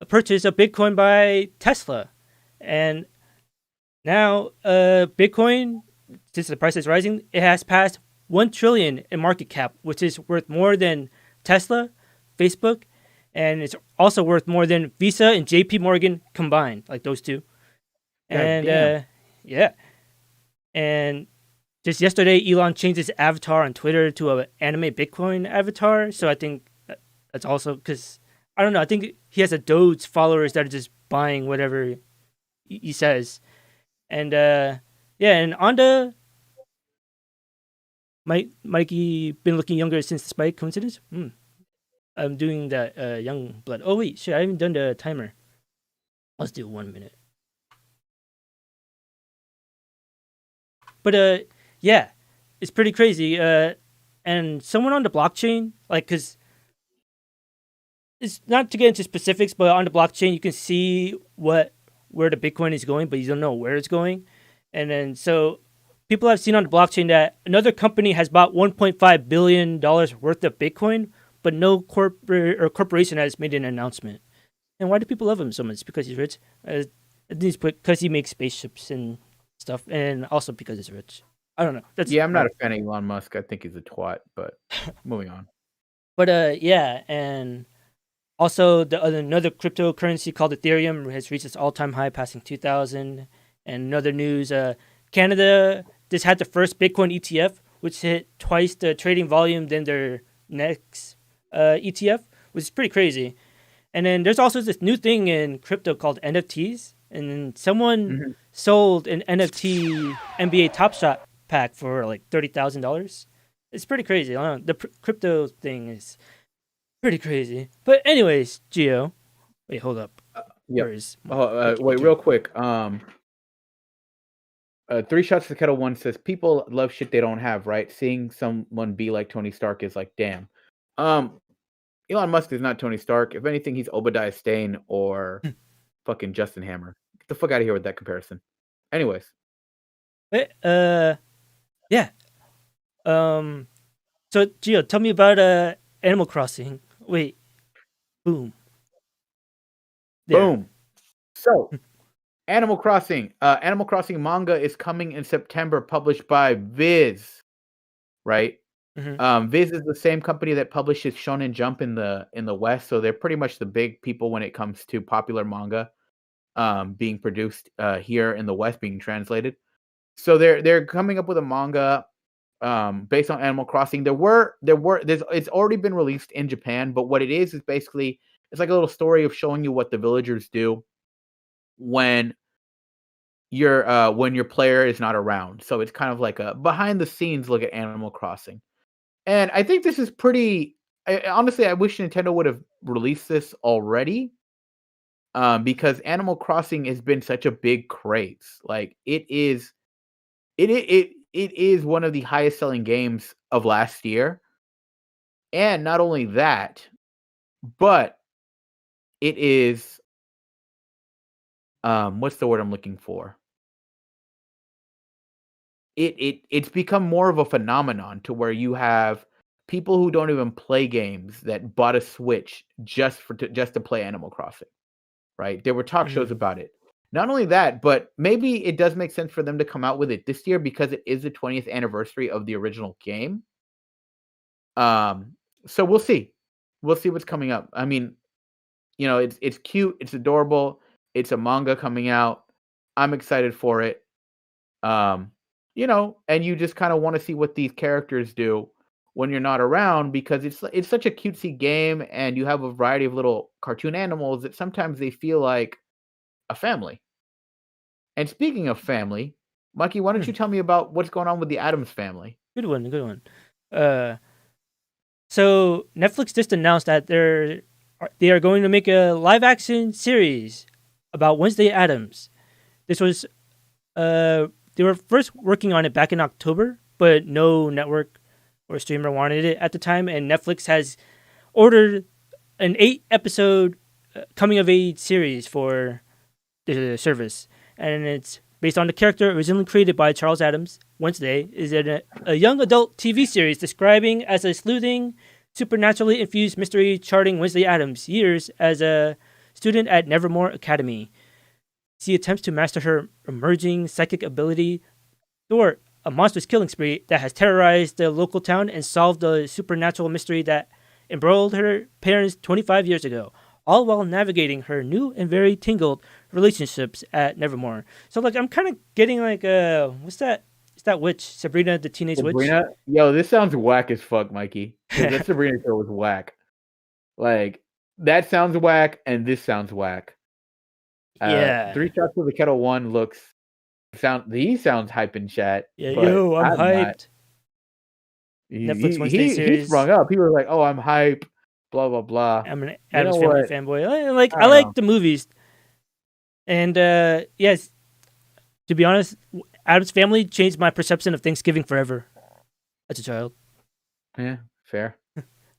purchase of Bitcoin by Tesla. And now Bitcoin, since the price is rising, it has passed 1 trillion in market cap, which is worth more than Tesla, Facebook, and it's also worth more than Visa and JP Morgan combined, like those two. And and just yesterday, Elon changed his avatar on Twitter to an anime Bitcoin avatar. So I think that's also because, I don't know, I think he has a Doge followers that are just buying whatever he says. And and Onda, Mikey been looking younger since the spike. Coincidence? I'm doing that young blood. Oh wait, shit, I haven't done the timer. Let's do 1 minute. But it's pretty crazy. And someone on the blockchain, because it's not to get into specifics, but on the blockchain you can see where the Bitcoin is going, but you don't know where it's going. And then so people have seen on the blockchain that another company has bought $1.5 billion worth of Bitcoin, but no corporation has made an announcement. And why do people love him so much? Because he's rich. I think it's because he makes spaceships and stuff, and also because he's rich. I don't know. I'm not a fan of Elon Musk. I think he's a twat, but moving on. But and also another cryptocurrency called Ethereum has reached its all-time high, passing 2,000. And another news, Canada just had the first Bitcoin ETF, which hit twice the trading volume than their next ETF, which is pretty crazy. And then there's also this new thing in crypto called NFTs. And then someone sold an NFT NBA Top Shot pack for like $30,000. It's pretty crazy. I don't know. The crypto thing is pretty crazy. But anyways, Gio, wait, hold up. Yep. Where is my Wait, real quick. Three shots to kettle one says people love shit they don't have, right? Seeing someone be like Tony Stark is like, damn. Elon Musk is not Tony Stark. If anything, he's Obadiah Stane or fucking Justin Hammer. Get the fuck out of here with that comparison. Anyways. Yeah. So Gio, tell me about Animal Crossing. Wait. Boom. There. Boom. So Animal Crossing. Animal Crossing manga is coming in September, published by Viz. Right? Mm-hmm. Viz is the same company that publishes Shonen Jump in the West, so they're pretty much the big people when it comes to popular manga being produced here in the West, being translated. So they're coming up with a manga based on Animal Crossing. It's already been released in Japan, but what it is basically it's like a little story of showing you what the villagers do when your player is not around. So it's kind of like a behind the scenes look at Animal Crossing. And I think this is pretty. Honestly, I wish Nintendo would have released this already, because Animal Crossing has been such a big craze. Like it is one of the highest selling games of last year, and not only that, but it is. What's the word I'm looking for? It's become more of a phenomenon to where you have people who don't even play games that bought a Switch just to play Animal Crossing, right? There were talk shows about it. Not only that, but maybe it does make sense for them to come out with it this year because it is the 20th anniversary of the original game. So we'll see. We'll see what's coming up. I mean, it's cute, it's adorable, it's a manga coming out. I'm excited for it. And you just kind of want to see what these characters do when you're not around because it's such a cutesy game and you have a variety of little cartoon animals that sometimes they feel like a family. And speaking of family, Mikey, why don't you tell me about what's going on with the Addams Family? Good one. So Netflix just announced that they are going to make a live action series about Wednesday Addams. This was they were first working on it back in October, but no network or streamer wanted it at the time, and Netflix has ordered an 8-episode coming of age series for the service, and it's based on the character originally created by Charles Addams. Wednesday is a young adult TV series describing as a sleuthing, supernaturally infused mystery charting Wednesday Addams' years as a student at Nevermore Academy. She attempts to master her emerging psychic ability thwart a monstrous killing spree that has terrorized the local town and solved the supernatural mystery that embroiled her parents 25 years ago, all while navigating her new and very tangled relationships at Nevermore. So, like, I'm kind of getting like, what's that? Is that witch, Sabrina the Teenage Witch? Yo, this sounds whack as fuck, Mikey. That Sabrina show was whack. Like, that sounds whack, and this sounds whack. Yeah. Three Shots to the Kettle One he sounds hype in chat. Yeah, yo, I'm hyped. Netflix Wednesday series. He sprung up. He was like, "Oh, I'm hype." Blah blah blah. I'm an Addams Family fanboy. I like the movies, and yes, to be honest, Addams Family changed my perception of Thanksgiving forever as a child. Yeah, fair.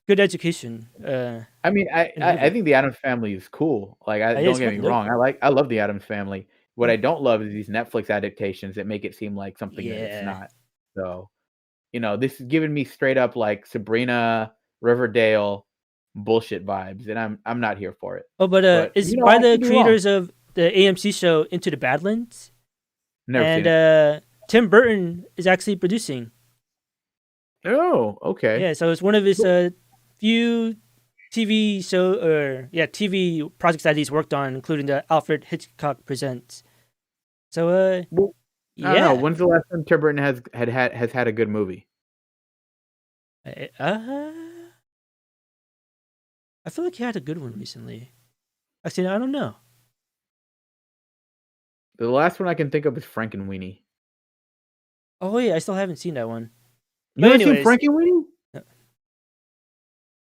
Good education. I mean, I think the Addams Family is cool. Like, don't get me wrong. I love the Addams Family. What I don't love is these Netflix adaptations that make it seem like something that it's not. So, this is giving me straight up like Sabrina, Riverdale bullshit vibes, and I'm not here for it. But it's by the creators of the AMC show Into the Badlands. Never seen it. Tim Burton is actually producing. Oh, okay. Yeah, so it's one of his few TV projects that he's worked on, including the Alfred Hitchcock Presents. So, I don't know. When's the last time Tim Burton has had a good movie? I feel like he had a good one recently. Actually, I don't know. The last one I can think of is Frankenweenie. Oh yeah, I still haven't seen that one. You But haven't seen anyways, Frankenweenie?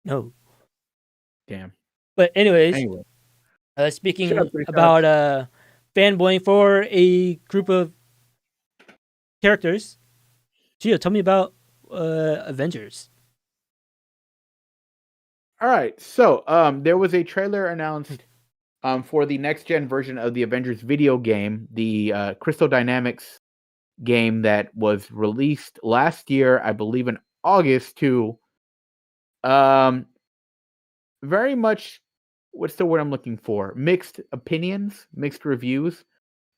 no. Damn. But anyways, Anyway, shut speaking up, three about shots. fanboying for a group of characters, Gio, tell me about Avengers. All right, so there was a trailer announced for the next gen version of the Avengers video game, the Crystal Dynamics game that was released last year, I believe in August. To very much, what's the word I'm looking for? Mixed opinions, mixed reviews.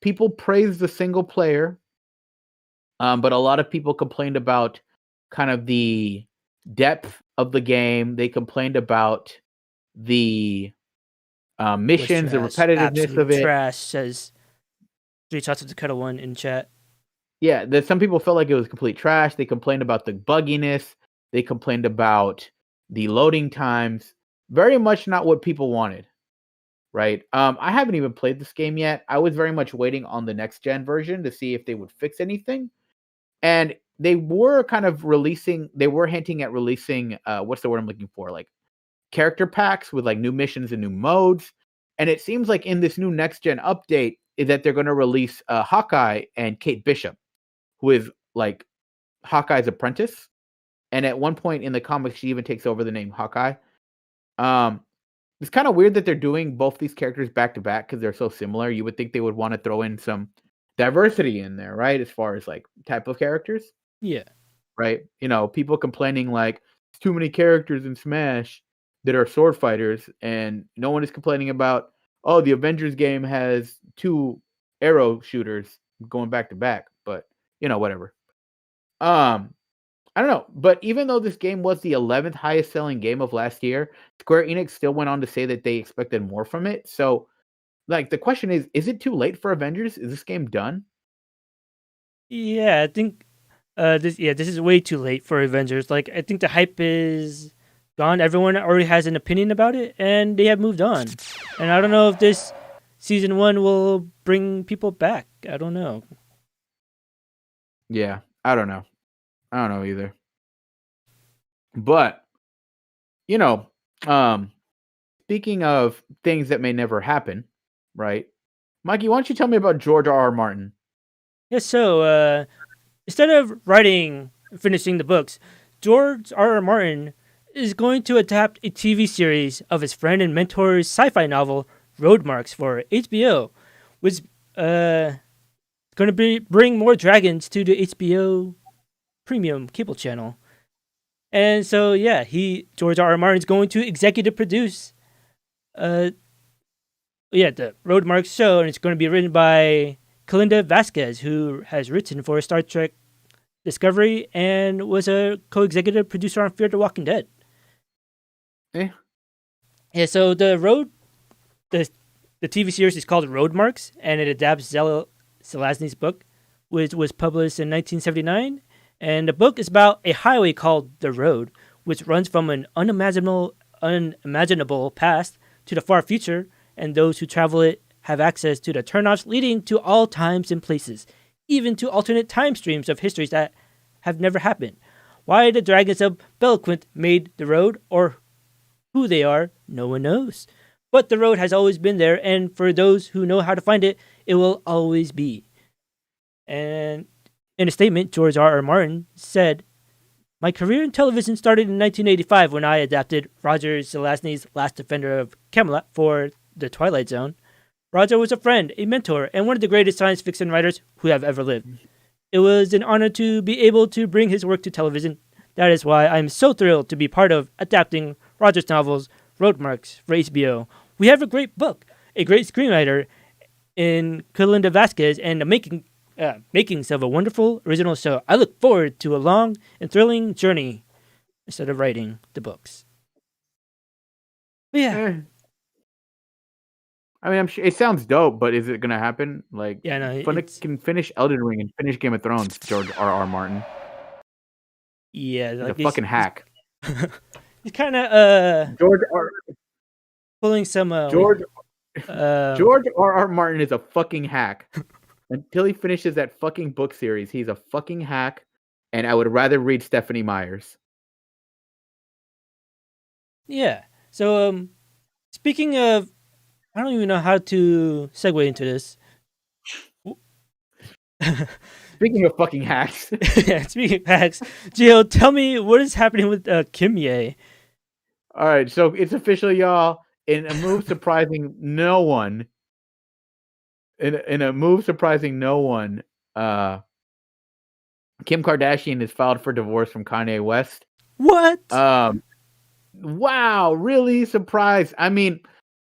People praised the single player, but a lot of people complained about kind of the depth of the game. They complained about the Was missions, the trash, repetitiveness absolute of it. trash. Says 3 shots of Dakota one in chat. Yeah, that some people felt like it was complete trash. They complained about the bugginess. They complained about the loading times. Very much not what people wanted, right? I haven't even played this game yet. I was very much waiting on the next gen version to see if they would fix anything. And they were kind of releasing, they were hinting at releasing, what's the word I'm looking for? Like character packs with like new missions and new modes. And it seems like in this new next gen update is that they're going to release Hawkeye and Kate Bishop, who is like Hawkeye's apprentice. And at one point in the comics, she even takes over the name Hawkeye. It's kind of weird that they're doing both these characters back to back because they're so similar. You would think they would want to throw in some diversity in there, right? As far as like type of characters, Yeah. right? You know, people complaining like it's too many characters in Smash that are sword fighters, and no one is complaining about, oh, the Avengers game has 2 arrow shooters going back to back, but you know, whatever. I don't know, but even though this game was the 11th highest selling game of last year, Square Enix still went on to say that they expected more from it. So, like, the question is it too late for Avengers? Is this game done? Yeah, I think this is way too late for Avengers. Like I think the hype is gone. Everyone already has an opinion about it and they have moved on. And I don't know if this season 1 will bring people back. I don't know. Yeah, I don't know. I don't know either. But, you know, speaking of things that may never happen, right? Mikey, why don't you tell me about George R. R. Martin? Yeah, so instead of finishing the books, George R. R. Martin is going to adapt a TV series of his friend and mentor's sci-fi novel Roadmarks for HBO, which going to bring more dragons to the HBO premium cable channel. And so yeah, George R. R. Martin is going to executive produce the Roadmarks show, and it's going to be written by Kalinda Vasquez, who has written for Star Trek Discovery and was a co-executive producer on Fear the Walking Dead. Yeah, so the TV series is called Roadmarks, and it adapts Zelazny's book, which was published in 1979. And the book is about a highway called The Road, which runs from an unimaginable past to the far future, and those who travel it have access to the turnoffs leading to all times and places, even to alternate time streams of histories that have never happened. Why the dragons of Belquint made the road, or who they are, no one knows. But the road has always been there, and for those who know how to find it, it will always be. And in a statement, George R. R. Martin said, "My career in television started in 1985 when I adapted Roger Zelazny's Last Defender of Camelot for The Twilight Zone. Roger was a friend, a mentor, and one of the greatest science fiction writers who have ever lived. It was an honor to be able to bring his work to television. That is why I'm so thrilled to be part of adapting Roger's novels, Roadmarks, for HBO. We have a great book, a great screenwriter in Kalinda Vasquez, and the makings of a wonderful original show. I look forward to a long and thrilling journey instead of writing the books." But yeah. I mean, I'm sure it sounds dope, but is it gonna happen? Like, Yeah, no, can finish Elden Ring and finish Game of Thrones, George R. R. Martin. Yeah, He's like a fucking hack. He's kind of George R. pulling some George George R.R. Martin is a fucking hack. Until he finishes that fucking book series, he's a fucking hack, and I would rather read Stephanie Meyer's. Yeah. So, speaking of, I don't even know how to segue into this. Speaking of fucking hacks. Yeah, speaking of hacks, Gio, tell me what is happening with Kim Ye. All right, so it's official, y'all. In a move surprising no one, in a move surprising no one, Kim Kardashian has filed for divorce from Kanye West. What? Wow, really surprised. I mean,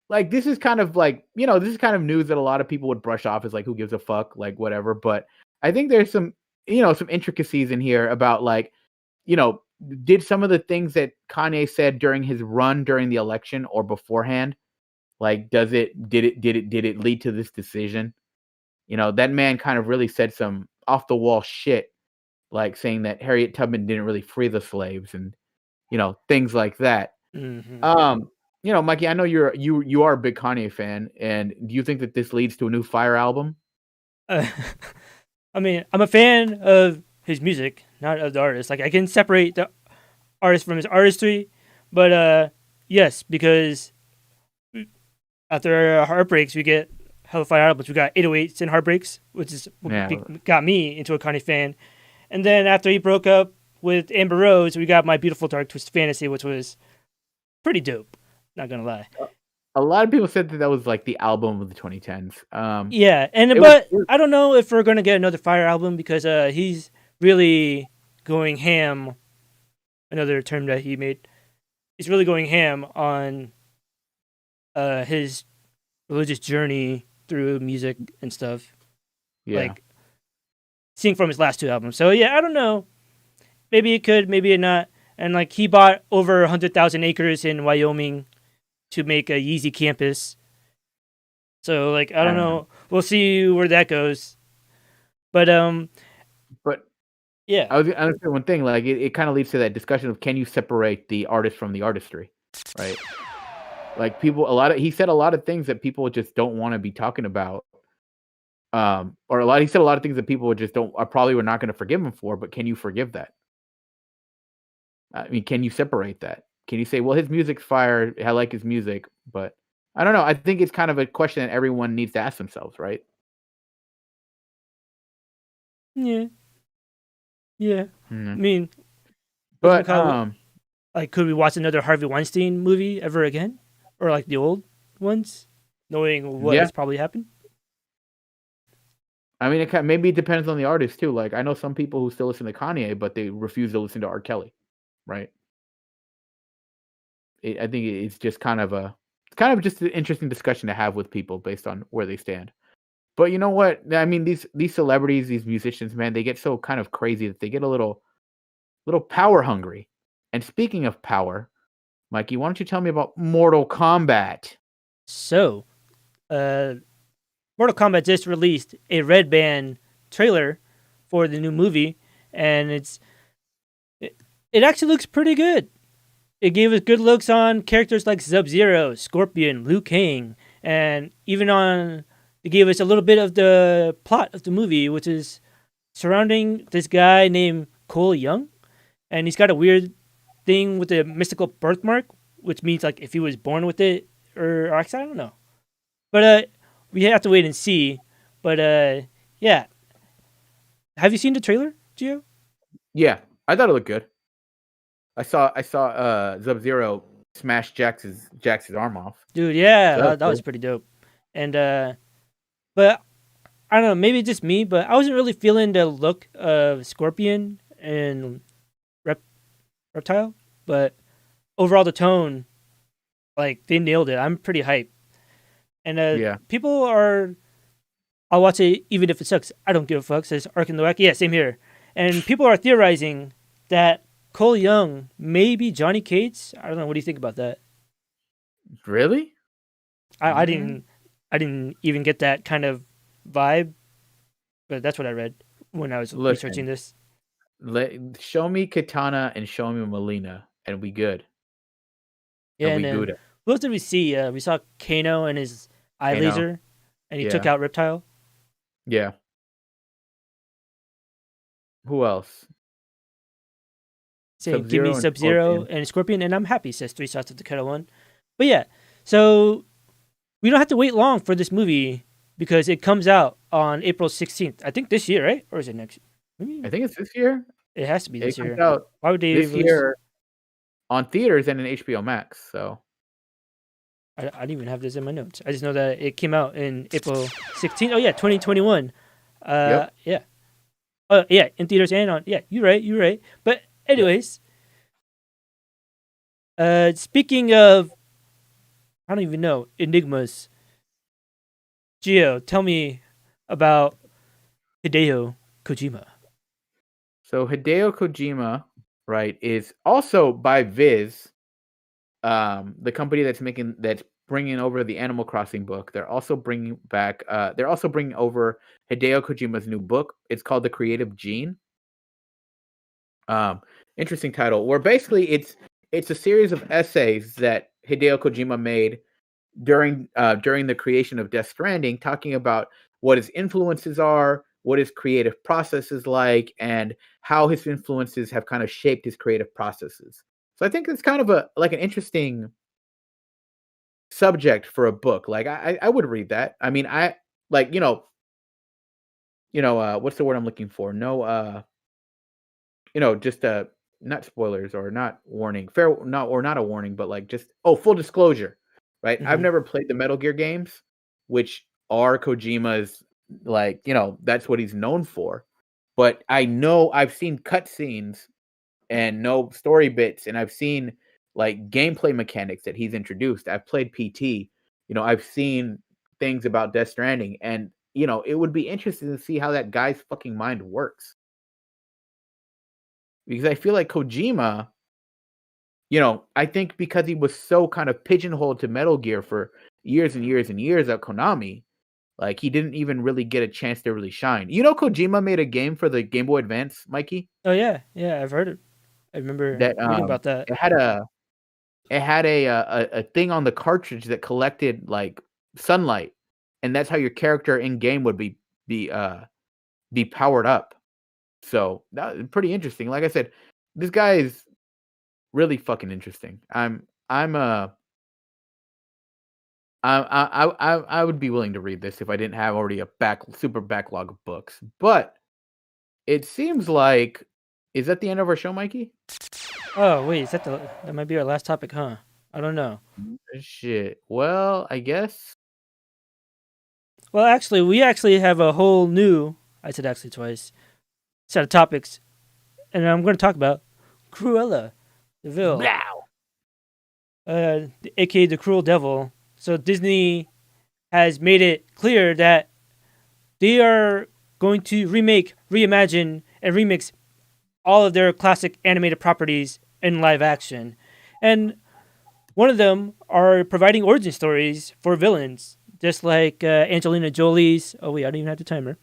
like this is kind of like, this is kind of news that a lot of people would brush off as like, who gives a fuck, like whatever. But I think there's some, some intricacies in here about like, did some of the things that Kanye said during his run during the election or beforehand, like, did it lead to this decision? That man kind of really said some off the wall shit, like saying that Harriet Tubman didn't really free the slaves and, things like that. Mm-hmm. Mikey, I know you are a big Kanye fan, and do you think that this leads to a new Fire album? I mean, I'm a fan of his music, not of the artist. Like, I can separate the artist from his artistry, but yes, because after Heartbreaks, we get Hellfire albums. We got 808s and Heartbreaks, which is what got me into a Kanye fan. And then after he broke up with Amber Rose, we got My Beautiful Dark Twisted Fantasy, which was pretty dope. Not gonna lie. A lot of people said that was like the album of the 2010s. Yeah, but I don't know if we're gonna get another Fire album because he's really going ham. Another term that he made. He's really going ham on his religious journey through music and stuff. Yeah. Like seeing from his last two albums. So yeah, I don't know. Maybe it could, maybe it not. And like he bought over 100,000 acres in Wyoming to make a Yeezy campus. So like I don't know. We'll see where that goes. But yeah. I was gonna say one thing, like it kind of leads to that discussion of can you separate the artist from the artistry, right? Like he said a lot of things that people just don't want to be talking about. He said a lot of things that people just probably were not going to forgive him for, but can you forgive that? I mean, can you separate that? Can you say, well, his music's fire, I like his music, but I don't know. I think it's kind of a question that everyone needs to ask themselves, right? Yeah. Yeah. Mm-hmm. I mean, but like, could we watch another Harvey Weinstein movie ever again, or like the old ones, knowing what has probably happened? I mean, maybe it depends on the artist too. Like, I know some people who still listen to Kanye, but they refuse to listen to R. Kelly, right? I think it's just kind of just an interesting discussion to have with people based on where they stand. But you know what? I mean, these celebrities, these musicians, man, they get so kind of crazy that they get a little power hungry. And speaking of power, Mikey, why don't you tell me about Mortal Kombat? So, Mortal Kombat just released a Red Band trailer for the new movie, and it actually looks pretty good. It gave us good looks on characters like Sub-Zero, Scorpion, Liu Kang, and even it gave us a little bit of the plot of the movie, which is surrounding this guy named Cole Young, and he's got a weird thing with a mystical birthmark, which means like if he was born with it, or actually I don't know. But we have to wait and see. But yeah. Have you seen the trailer, Gio? Yeah, I thought it looked good. I saw Sub-Zero smash Jax's arm off. Dude, yeah, that was pretty dope. And but I don't know, maybe just me, but I wasn't really feeling the look of Scorpion and Reptile, but overall the tone, like they nailed it. I'm pretty hyped. And people are, I'll watch it even if it sucks. I don't give a fuck, says Ark and the Wack. Yeah, same here. And people are theorizing that Cole Young may be Johnny Cage. I don't know. What do you think about that? Really? I didn't even get that kind of vibe, but that's what I read when I was researching this. Show me Katana and show me Melina, and we good. Yeah, and then, who else did we see? We saw Kano and his eye laser, and he took Yeah. out Reptile. Yeah. Who else? Saying, "Give me Sub-Zero and Sub Zero Scorpion. and Scorpion, and I'm happy." Says Three Shots at the Kettle One. But yeah, so we don't have to wait long for this movie because it comes out on April 16th. I think this year, right? Or is it next? I think it's this year. It has to be this It comes year. out Why would they this release? year on theaters and in HBO Max. So I didn't even have this in my notes. I just know that it came out in April 16th. Oh yeah, 2021. Yep. Yeah. Oh yeah, in theaters and on. Yeah, you're right. But anyways, speaking of, I don't even know, enigmas. Gio, tell me about Hideo Kojima. So Hideo Kojima, right, is also by Viz, the company that's bringing over the Animal Crossing book. They're also bringing over Hideo Kojima's new book. It's called The Creative Gene. Interesting title. Where basically it's a series of essays that Hideo Kojima made during the creation of Death Stranding, talking about what his influences are, what his creative process is like, and how his influences have kind of shaped his creative processes. So I think it's kind of an interesting subject for a book. Like I would read that. I mean, I like what's the word I'm looking for? No, just not spoilers or not warning, not a warning, but like just full disclosure, right? I've never played the Metal Gear games, which are Kojima's, like, that's what he's known for. But I know I've seen cutscenes and no story bits, and I've seen like gameplay mechanics that he's introduced. I've played PT, I've seen things about Death Stranding, and it would be interesting to see how that guy's fucking mind works. Because I feel like Kojima, I think because he was so kind of pigeonholed to Metal Gear for years and years and years at Konami, like he didn't even really get a chance to really shine. Kojima made a game for the Game Boy Advance, Mikey. Oh yeah, I've heard it. I remember That reading about that. it had a thing on the cartridge that collected like sunlight, and that's how your character in game would be powered up. So that was pretty interesting. Like I said, this guy is really fucking interesting. I would be willing to read this if I didn't have already a super backlog of books. But it seems like, is that the end of our show, Mikey? Oh wait, that might be our last topic, huh? I don't know. Shit. Well, I guess. Well, actually, we have a whole new, I said actually twice, set of topics, and I'm going to talk about Cruella de Vil, aka the Cruel Devil. So Disney has made it clear that they are going to remake, reimagine, and remix all of their classic animated properties in live action. And one of them are providing origin stories for villains, just like Angelina Jolie's. Oh wait, I don't even have the timer.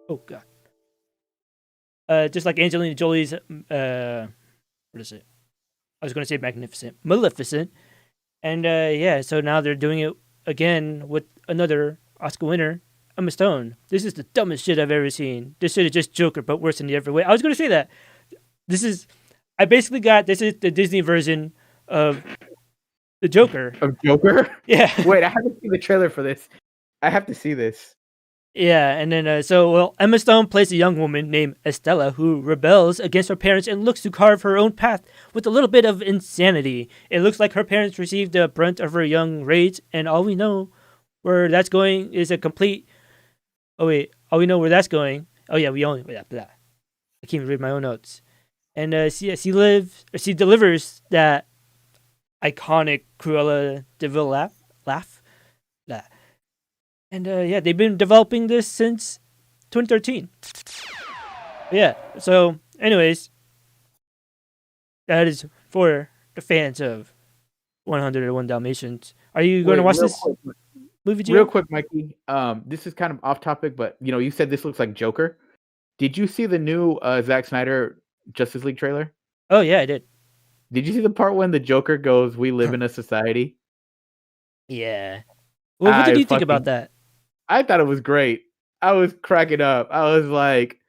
Oh god. Just like Angelina Jolie's, what is it? I was going to say Maleficent. And so now they're doing it again with another Oscar winner, Emma Stone. This is the dumbest shit I've ever seen. This shit is just Joker, but worse in every way. I was going to say that. This is the Disney version of the Joker. Of Joker? Yeah. Wait, I haven't seen the trailer for this. I have to see this. Yeah, and then Emma Stone plays a young woman named Estella who rebels against her parents and looks to carve her own path with a little bit of insanity. It looks like her parents received the brunt of her young rage, and all we know where that's going is a complete. Oh wait, all we know where that's going. Oh yeah, I can't even read my own notes. And she delivers that iconic Cruella de Vil laugh. And they've been developing this since 2013. Yeah, so anyways, that is for the fans of 101 Dalmatians. Are you going to watch this movie, Gio? Real quick, Mikey. This is kind of off topic, but you said this looks like Joker. Did you see the new Zack Snyder Justice League trailer? Oh yeah, I did. Did you see the part when the Joker goes, "We live in a society"? Yeah. Well, what did you think about that? I thought it was great. I was cracking up. I was like,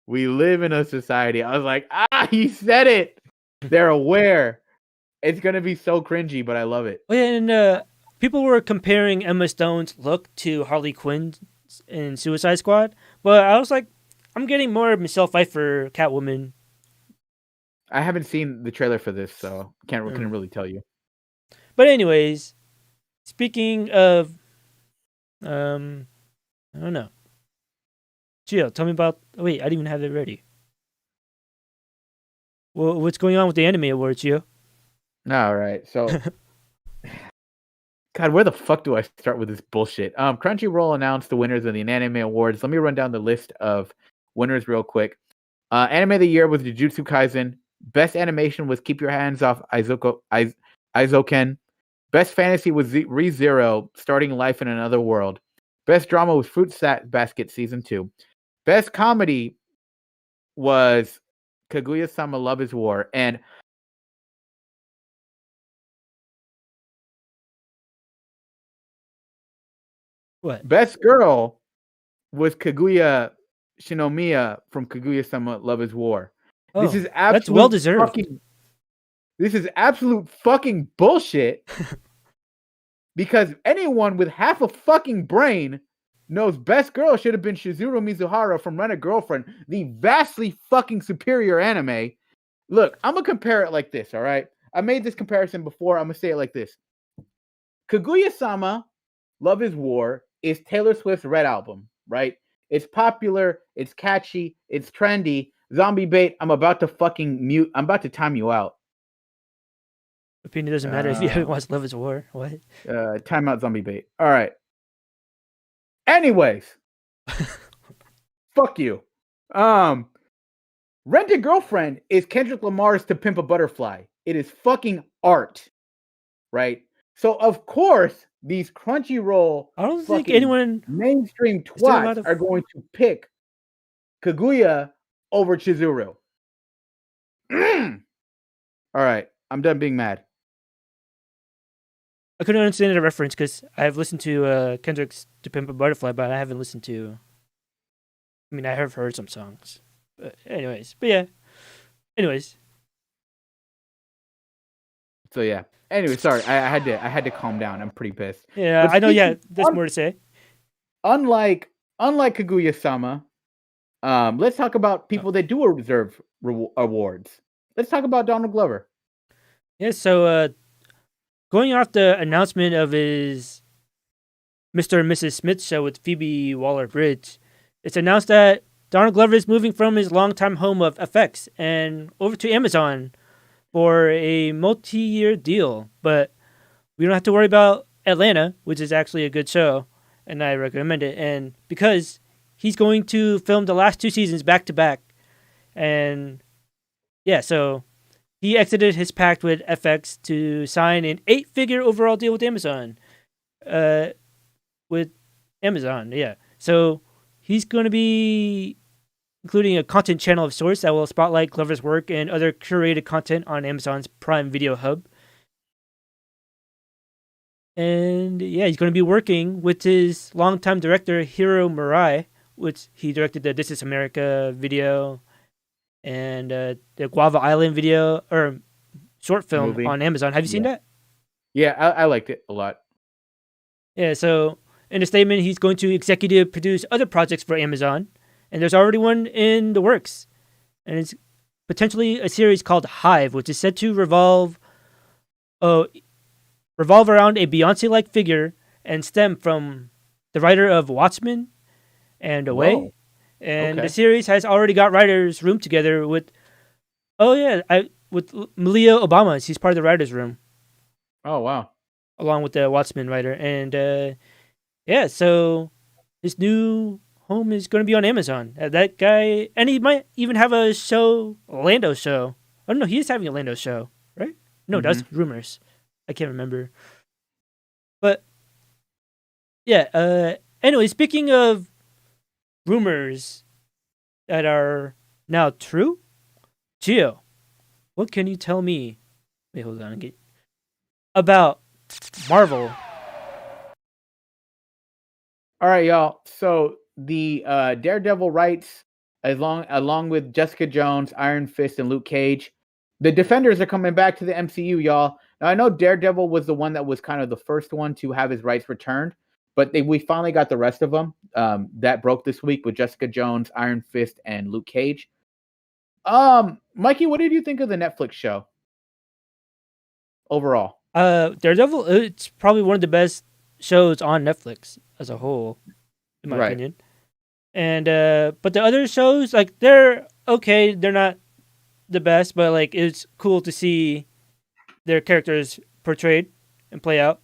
we live in a society. I was like, he said it. They're aware. It's gonna be so cringy, but I love it. Oh, yeah, and people were comparing Emma Stone's look to Harley Quinn in Suicide Squad, but I was like, I'm getting more of Michelle Pfeiffer Catwoman. I haven't seen the trailer for this, so couldn't really tell you. But anyways, speaking of, I don't know. Gio, tell me about. Oh, wait, I didn't even have it ready. Well, what's going on with the Anime Awards, Gio? All right, so. God, where the fuck do I start with this bullshit? Crunchyroll announced the winners of the Anime Awards. Let me run down the list of winners real quick. Anime of the year was Jujutsu Kaisen. Best animation was Keep Your Hands Off Aizoken. Best fantasy was ReZero, Starting Life in Another World. Best drama was Fruit Basket Season 2. Best comedy was Kaguya-sama Love is War. And What? Best girl was Kaguya Shinomiya from Kaguya-sama Love is War. Oh, this is absolute that's well deserved. This is absolute fucking bullshit. Because anyone with half a fucking brain knows best girl should have been Shizuru Mizuhara from Rent-A-Girlfriend, the vastly fucking superior anime. Look, I'm gonna compare it like this, all right? I made this comparison before. I'm gonna say it like this. Kaguya-sama Love is War is Taylor Swift's Red album, right? It's popular, it's catchy, it's trendy. Zombie bait, I'm about to fucking mute. I'm about to time you out. Opinion doesn't matter if you haven't watched Love is War. What? Time out, zombie bait. All right. Anyways. Fuck you. Rent-A-Girlfriend is Kendrick Lamar's To Pimp a Butterfly. It is fucking art. Right? So, of course, these Crunchyroll I don't think anyone mainstream twats are going to pick Kaguya over Chizuru. All right. I'm done being mad. I couldn't understand the reference because I've listened to Kendrick's To Pimp a Butterfly, but I haven't listened to. I mean, I have heard some songs. But yeah. Anyways. So yeah. Anyway, sorry. I had to calm down. I'm pretty pissed. Yeah, I know. Yeah, there's more to say. Unlike Kaguya-sama, let's talk about people that do deserve awards. Let's talk about Donald Glover. Yeah. So, going off the announcement of his Mr. and Mrs. Smith show with Phoebe Waller-Bridge, it's announced that Donald Glover is moving from his longtime home of FX and over to Amazon for a multi-year deal. But we don't have to worry about Atlanta, which is actually a good show, and I recommend it. And because he's going to film the last 2 seasons back to back, and yeah, so he exited his pact with FX to sign an 8-figure overall deal with Amazon. Yeah. So he's going to be including a content channel of sorts that will spotlight Glover's work and other curated content on Amazon's Prime Video Hub. And yeah, he's going to be working with his longtime director, Hiro Murai, which he directed the This Is America video and the Guava Island video or short film on Amazon. Have you seen that? Yeah, I liked it a lot. Yeah, so in a statement, he's going to executive produce other projects for Amazon, and there's already one in the works. And it's potentially a series called Hive, which is said to revolve around a Beyonce-like figure and stem from the writer of Watchmen and Away. Whoa. And the series has already got writers' room together with, with Malia Obama. She's part of the writers' room. Oh, wow. Along with the Watchmen writer. And so his new home is going to be on Amazon. That guy, and he might even have a show, a Lando show. I don't know, he is having a Lando show, right? No, that's rumors. I can't remember. But yeah, anyway, speaking of rumors that are now true, Gio, what can you tell me? Wait, hold on. About Marvel All right, y'all. So the Daredevil rights, along with Jessica Jones, Iron Fist, and Luke Cage, the Defenders are coming back to the MCU, y'all. Now I know Daredevil was the one that was kind of the first one to have his rights returned, but we finally got the rest of them. That broke this week with Jessica Jones, Iron Fist, and Luke Cage. Mikey, what did you think of the Netflix show overall? Daredevil, it's probably one of the best shows on Netflix as a whole, in my Right. opinion. And but the other shows, like, they're okay. They're not the best, but like it's cool to see their characters portrayed and play out.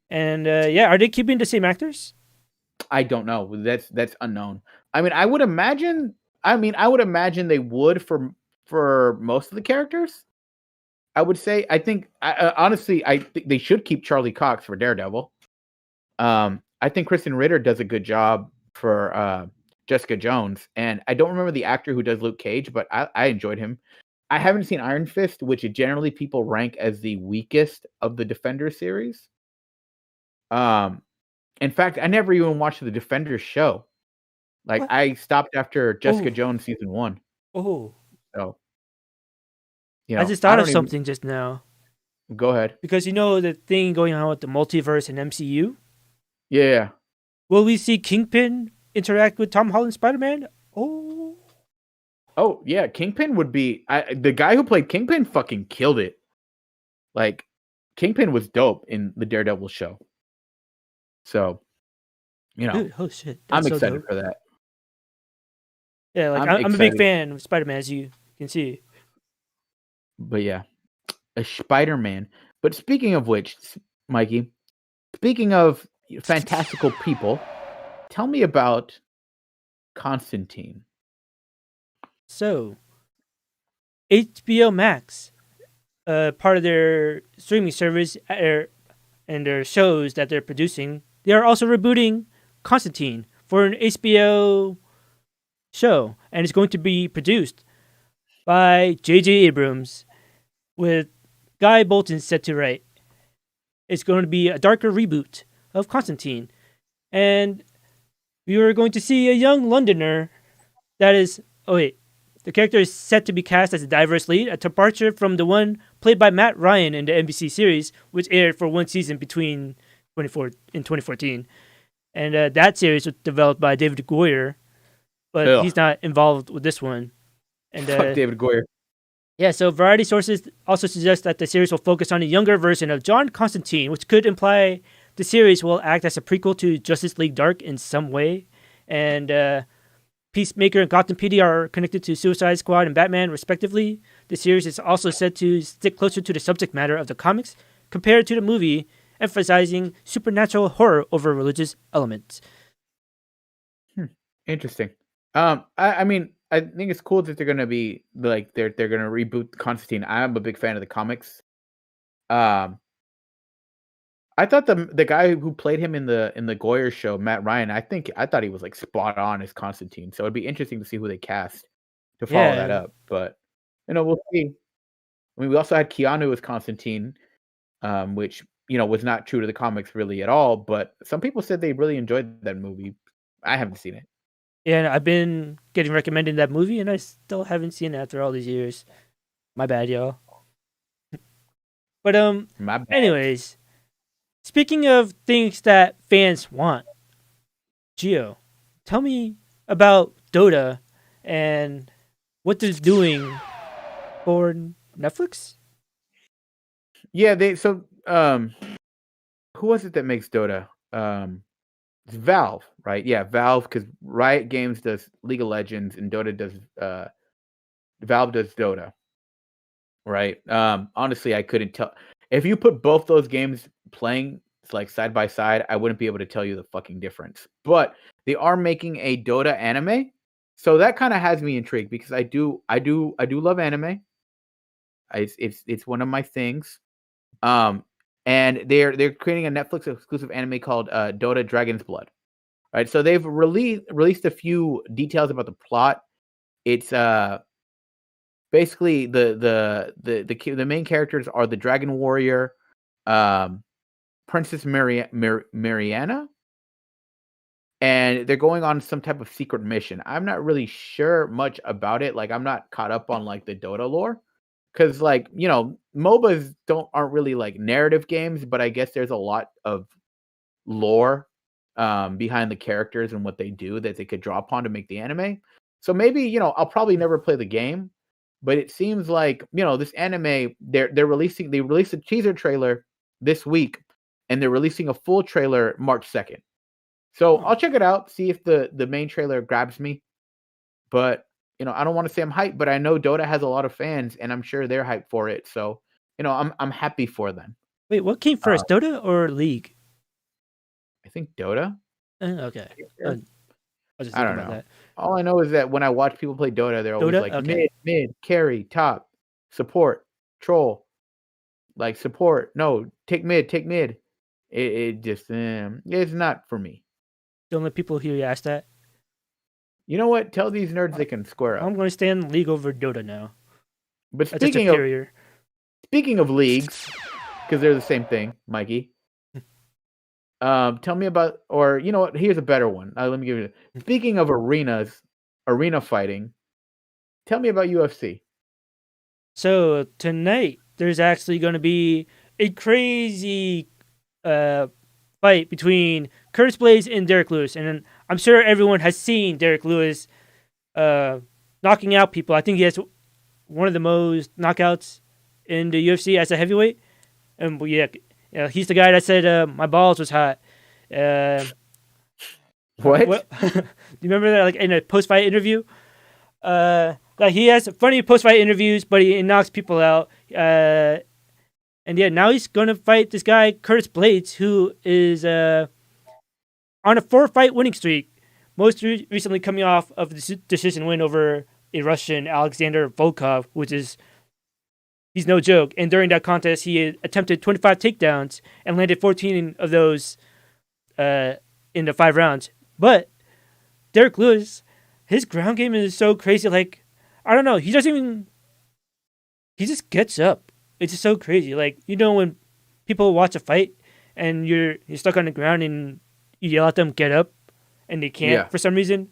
And yeah, are they keeping the same actors? I don't know. That's unknown. I mean, I would imagine. I would imagine they would for most of the characters. I would say. I think. Honestly, I think they should keep Charlie Cox for Daredevil. I think Kristen Ritter does a good job for Jessica Jones, and I don't remember the actor who does Luke Cage, but I enjoyed him. I haven't seen Iron Fist, which generally people rank as the weakest of the Defender series. In fact, I never even watched the Defenders show. Like, What? I stopped after Jessica Oh, Jones season 1. oh! So, I just I thought of don't even something just now go ahead. because you know the thing going on with the multiverse and MCU. Yeah. Will we see Kingpin interact with Tom Holland's Spider-Man? Oh, Oh, yeah, Kingpin would be the guy who played Kingpin fucking killed it. Like, Kingpin was dope in the Daredevil show. So, dude! Oh shit! I'm That's so excited dope. for that. Yeah, like I'm I'm a big excited. fan of Spider-Man, as you can see. But yeah, a Spider-Man. But speaking of which, Mikey, speaking of fantastical people, tell me about Constantine. So, HBO Max, part of their streaming service and their shows that they're producing, they are also rebooting Constantine for an HBO show, and it's going to be produced by J.J. Abrams with Guy Bolton set to write. It's going to be a darker reboot of Constantine, and we are going to see a young Londoner that is. Oh wait, the character is set to be cast as a diverse lead, a departure from the one played by Matt Ryan in the NBC series, which aired for one season between 2014. And that series was developed by David Goyer, but Ugh, he's not involved with this one. And fuck David Goyer. yeah, so variety sources also suggest that the series will focus on a younger version of John Constantine, which could imply the series will act as a prequel to Justice League Dark in some way. And Peacemaker and Gotham PD are connected to Suicide Squad and Batman, respectively. The series is also said to stick closer to the subject matter of the comics compared to the movie, emphasizing supernatural horror over religious elements. Interesting. I mean, I think it's cool that they're gonna be like they're gonna reboot Constantine. I'm a big fan of the comics. Um, I thought the guy who played him in the Goyer show, Matt Ryan, I thought he was like spot on as Constantine. So it'd be interesting to see who they cast to follow that Yeah, up. But we'll see. I mean, we also had Keanu as Constantine, which was not true to the comics really at all. But some people said they really enjoyed that movie. I haven't seen it. yeah, I've been getting recommended that movie, and I still haven't seen it after all these years. My bad, y'all. But My bad. anyways, speaking of things that fans want, Gio, tell me about Dota and what they're doing for Netflix. Yeah, who was it that makes Dota? It's Valve, right? Yeah, Valve, because Riot Games does League of Legends and Dota does Valve does Dota, right? Honestly, I couldn't tell if you put both those games playing like side by side, I wouldn't be able to tell you the fucking difference. But they are making a Dota anime, so that kind of has me intrigued because I do love anime. It's one of my things. And they're creating a Netflix exclusive anime called Dota Dragon's Blood. Right, so they've released a few details about the plot. It's basically the main characters are the Dragon Warrior, Princess Mariana, and they're going on some type of secret mission. I'm not really sure much about it. Like, I'm not caught up on like the Dota lore, because like MOBAs aren't really like narrative games, but I guess there's a lot of lore behind the characters and what they do that they could draw upon to make the anime. So maybe I'll probably never play the game, but it seems like this anime they released a teaser trailer this week, and they're releasing a full trailer March 2nd. So I'll check it out, see if the main trailer grabs me. But I don't want to say I'm hyped, but I know Dota has a lot of fans, and I'm sure they're hyped for it. So I'm happy for them. Wait, what came first, Dota or League? I think Dota. Okay. I don't know. That. All I know is that when I watch people play Dota, they're always like mid, carry, top, support, troll, like support. No, take mid. It just it's not for me. Don't let people hear you ask that. You know what? Tell these nerds they can square up. I'm going to stand League over Dota now. But speaking of leagues, because they're the same thing, Mikey. Tell me about, or you know what? Here's a better one. Let me give you. Speaking of arena fighting, tell me about UFC. So tonight there's actually going to be a crazy fight between Curtis Blades and Derek Lewis, and I'm sure everyone has seen Derek Lewis knocking out people. I think he has one of the most knockouts in the UFC as a heavyweight, and he's the guy that said my balls was hot. What? Do you remember that? Like in a post-fight interview, like he has funny post-fight interviews, but he knocks people out. And now he's gonna fight this guy Curtis Blades, who is on a 4-fight winning streak. Most recently coming off of the decision win over a Russian Alexander Volkov, he's no joke. And during that contest, he attempted 25 takedowns and landed 14 of those in the 5 rounds. But Derek Lewis, his ground game is so crazy. Like, I don't know. He just gets up. It's just so crazy. Like, when people watch a fight and you're stuck on the ground and you yell at them, get up, and they can't for some reason,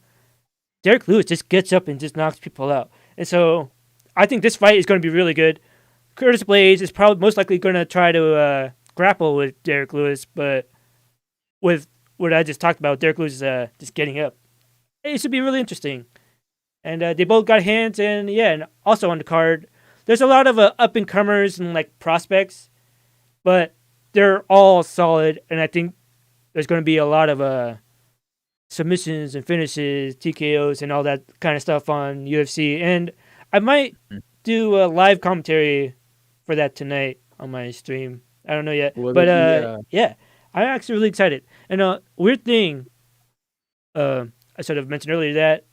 Derek Lewis just gets up and just knocks people out. And so I think this fight is going to be really good. Curtis Blades is probably most likely going to try to grapple with Derek Lewis, but with what I just talked about, Derek Lewis just getting up. It should be really interesting. And they both got hands, and also on the card, there's a lot of up-and-comers and like prospects, but they're all solid, and I think there's going to be a lot of submissions and finishes, TKOs, and all that kind of stuff on UFC. And I might do a live commentary for that tonight on my stream. I don't know yet, but I'm actually really excited. And weird thing, I sort of mentioned earlier that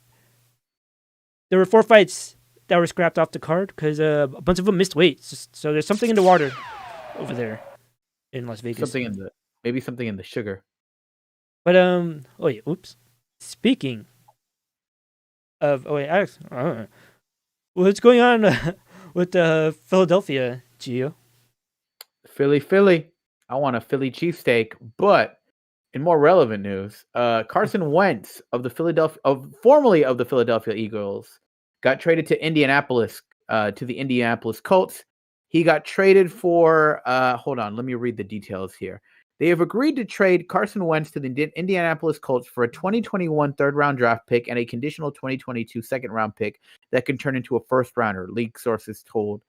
there were 4 fights that were scrapped off the card because a bunch of them missed weight. So there's something in the water over there in Las Vegas. Maybe something in the sugar. But oops. Speaking of, what's going on with Philadelphia, Gio? Philly. I want a Philly cheesesteak. But in more relevant news, Carson Wentz formerly of the Philadelphia Eagles, got traded to Indianapolis, to the Indianapolis Colts. He got traded for, hold on, let me read the details here. They have agreed to trade Carson Wentz to the Indianapolis Colts for a 2021 third-round draft pick and a conditional 2022 second-round pick that can turn into a first-rounder, league sources told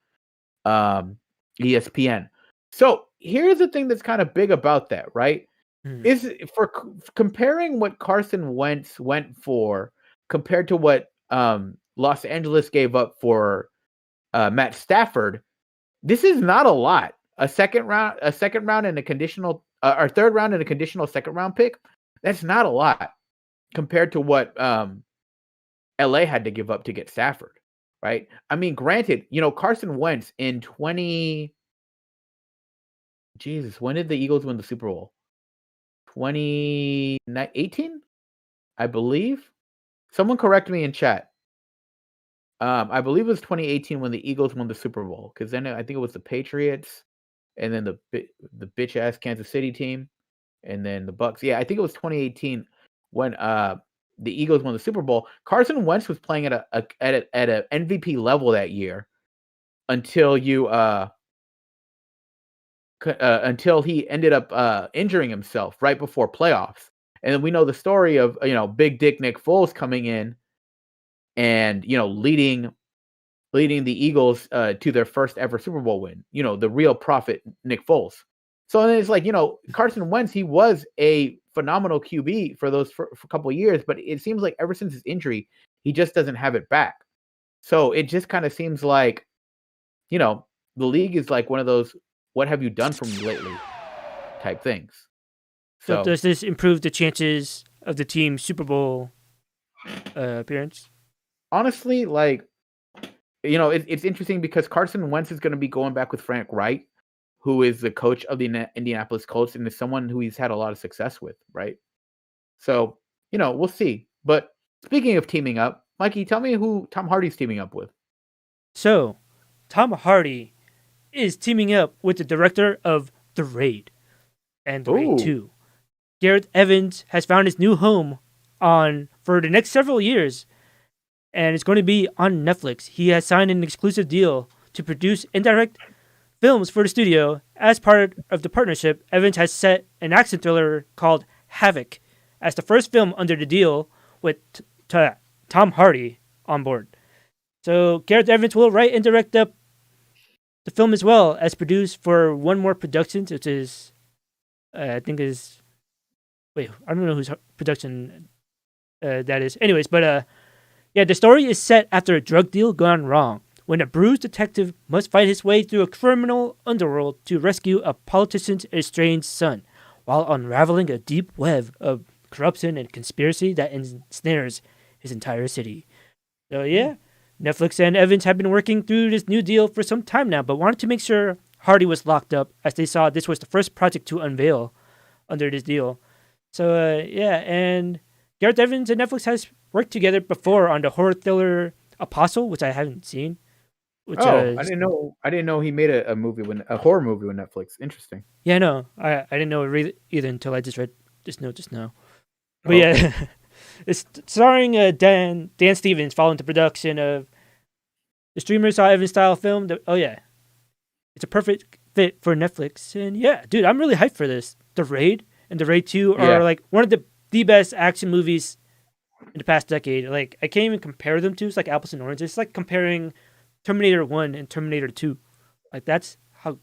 ESPN. So here's the thing that's kind of big about that, right? Is for comparing what Carson Wentz went for compared to what Los Angeles gave up for Matt Stafford, this is not a lot. A second round and a conditional, or third round and a conditional second round pick. That's not a lot compared to what LA had to give up to get Stafford, right? I mean, granted, Carson Wentz in when did the Eagles win the Super Bowl? 2018, I believe. Someone correct me in chat. I believe it was 2018 when the Eagles won the Super Bowl, because then I think it was the Patriots, and then the bitch ass Kansas City team, and then the Bucks. Yeah, I think it was 2018. when the Eagles won the Super Bowl, Carson Wentz was playing at a MVP level that year until until he ended up injuring himself right before playoffs. And then we know the story of Big Dick Nick Foles coming in and leading the Eagles to their first ever Super Bowl win. The real prophet Nick Foles. So then it's like Carson Wentz, he was a phenomenal QB for a couple of years, but it seems like ever since his injury, he just doesn't have it back. So it just kind of seems like the league is like one of those "what have you done for me lately" type things. So does this improve the chances of the team's Super Bowl appearance? Honestly, it's interesting because Carson Wentz is going to be going back with Frank Wright, who is the coach of the Indianapolis Colts and is someone who he's had a lot of success with, right? So, we'll see. But speaking of teaming up, Mikey, tell me who Tom Hardy's teaming up with. So, Tom Hardy is teaming up with the director of The Raid and The Raid 2. Gareth Evans has found his new home for the next several years, and it's going to be on Netflix. He has signed an exclusive deal to produce and direct films for the studio. As part of the partnership, Evans has set an action thriller called Havoc as the first film under the deal with Tom Hardy on board. So Gareth Evans will write and direct the film as well as produce for One More Productions, which is, I don't know whose production that is. Anyways, but the story is set after a drug deal gone wrong, when a bruised detective must fight his way through a criminal underworld to rescue a politician's estranged son, while unraveling a deep web of corruption and conspiracy that ensnares his entire city. So yeah, Netflix and Evans have been working through this new deal for some time now, but wanted to make sure Hardy was locked up, as they saw this was the first project to unveil under this deal. So and Gareth Evans and Netflix has worked together before on the horror thriller Apostle, which I haven't seen. I didn't know he made a horror movie with Netflix. Interesting. Yeah, no, I didn't know it either until I just read this note just now. But yeah, it's starring Dan Stevens following the production of the streamer saw Evans style film. It's a perfect fit for Netflix. And yeah, dude, I'm really hyped for this. The Raid and The Raid 2 are like one of the best action movies in the past decade. Like, I can't even compare them to. It's like apples and oranges. It's like comparing Terminator 1 and Terminator 2. Like, that's how,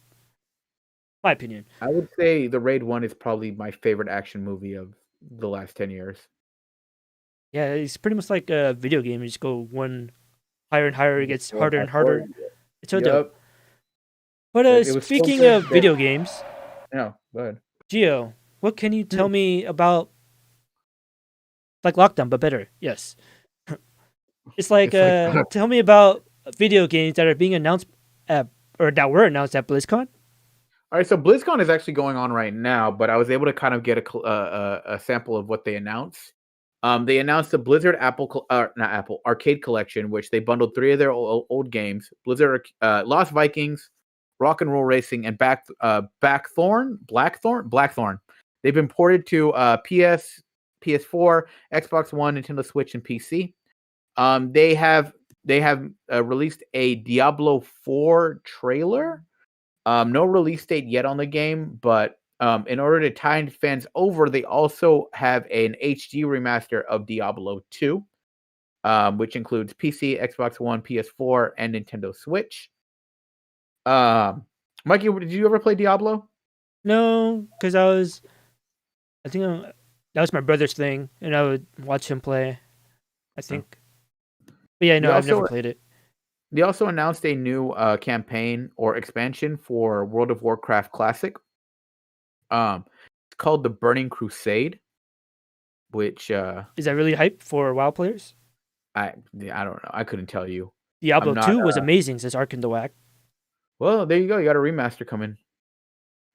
my opinion. I would say The Raid 1 is probably my favorite action movie of the last 10 years. Yeah, it's pretty much like a video game. You just go one higher and higher. It gets harder and harder. It's so dope. But speaking of video games. No, go ahead. Gio, what can you tell me about like Lockdown, but better? Yes. It's like tell me about video games that are being announced or that were announced at BlizzCon. All right, so BlizzCon is actually going on right now, but I was able to kind of get a sample of what they announced. They announced the Blizzard Arcade Collection, which they bundled 3 of their old games: Blizzard Lost Vikings, Rock and Roll Racing, and Blackthorn. They've been ported to PS, PS4, Xbox One, Nintendo Switch, and PC. They have released a Diablo 4 trailer. No release date yet on the game, but in order to tide fans over, they also have an HD remaster of Diablo 2, which includes PC, Xbox One, PS4, and Nintendo Switch. Mikey, did you ever play Diablo? No, because I think that was my brother's thing, and I would watch him play, I think. But yeah, no, I've never played it. They also announced a new campaign or expansion for World of Warcraft Classic. It's called the Burning Crusade, which is that really hype for WoW players? I don't know. I couldn't tell you. Diablo 2 was amazing, says Arkin the Whack. Well, there you go. You got a remaster coming.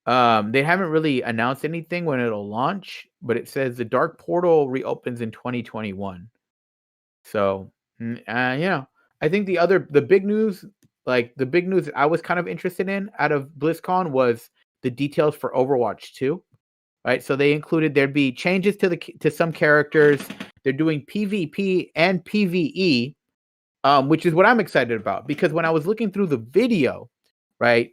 They haven't really announced anything when it'll launch, but it says the Dark Portal reopens in 2021. So, I think the big news I was kind of interested in out of BlizzCon was the details for Overwatch 2. right? So they included there'd be changes to some characters. They're doing PvP and PvE, which is what I'm excited about, because when I was looking through the video, right,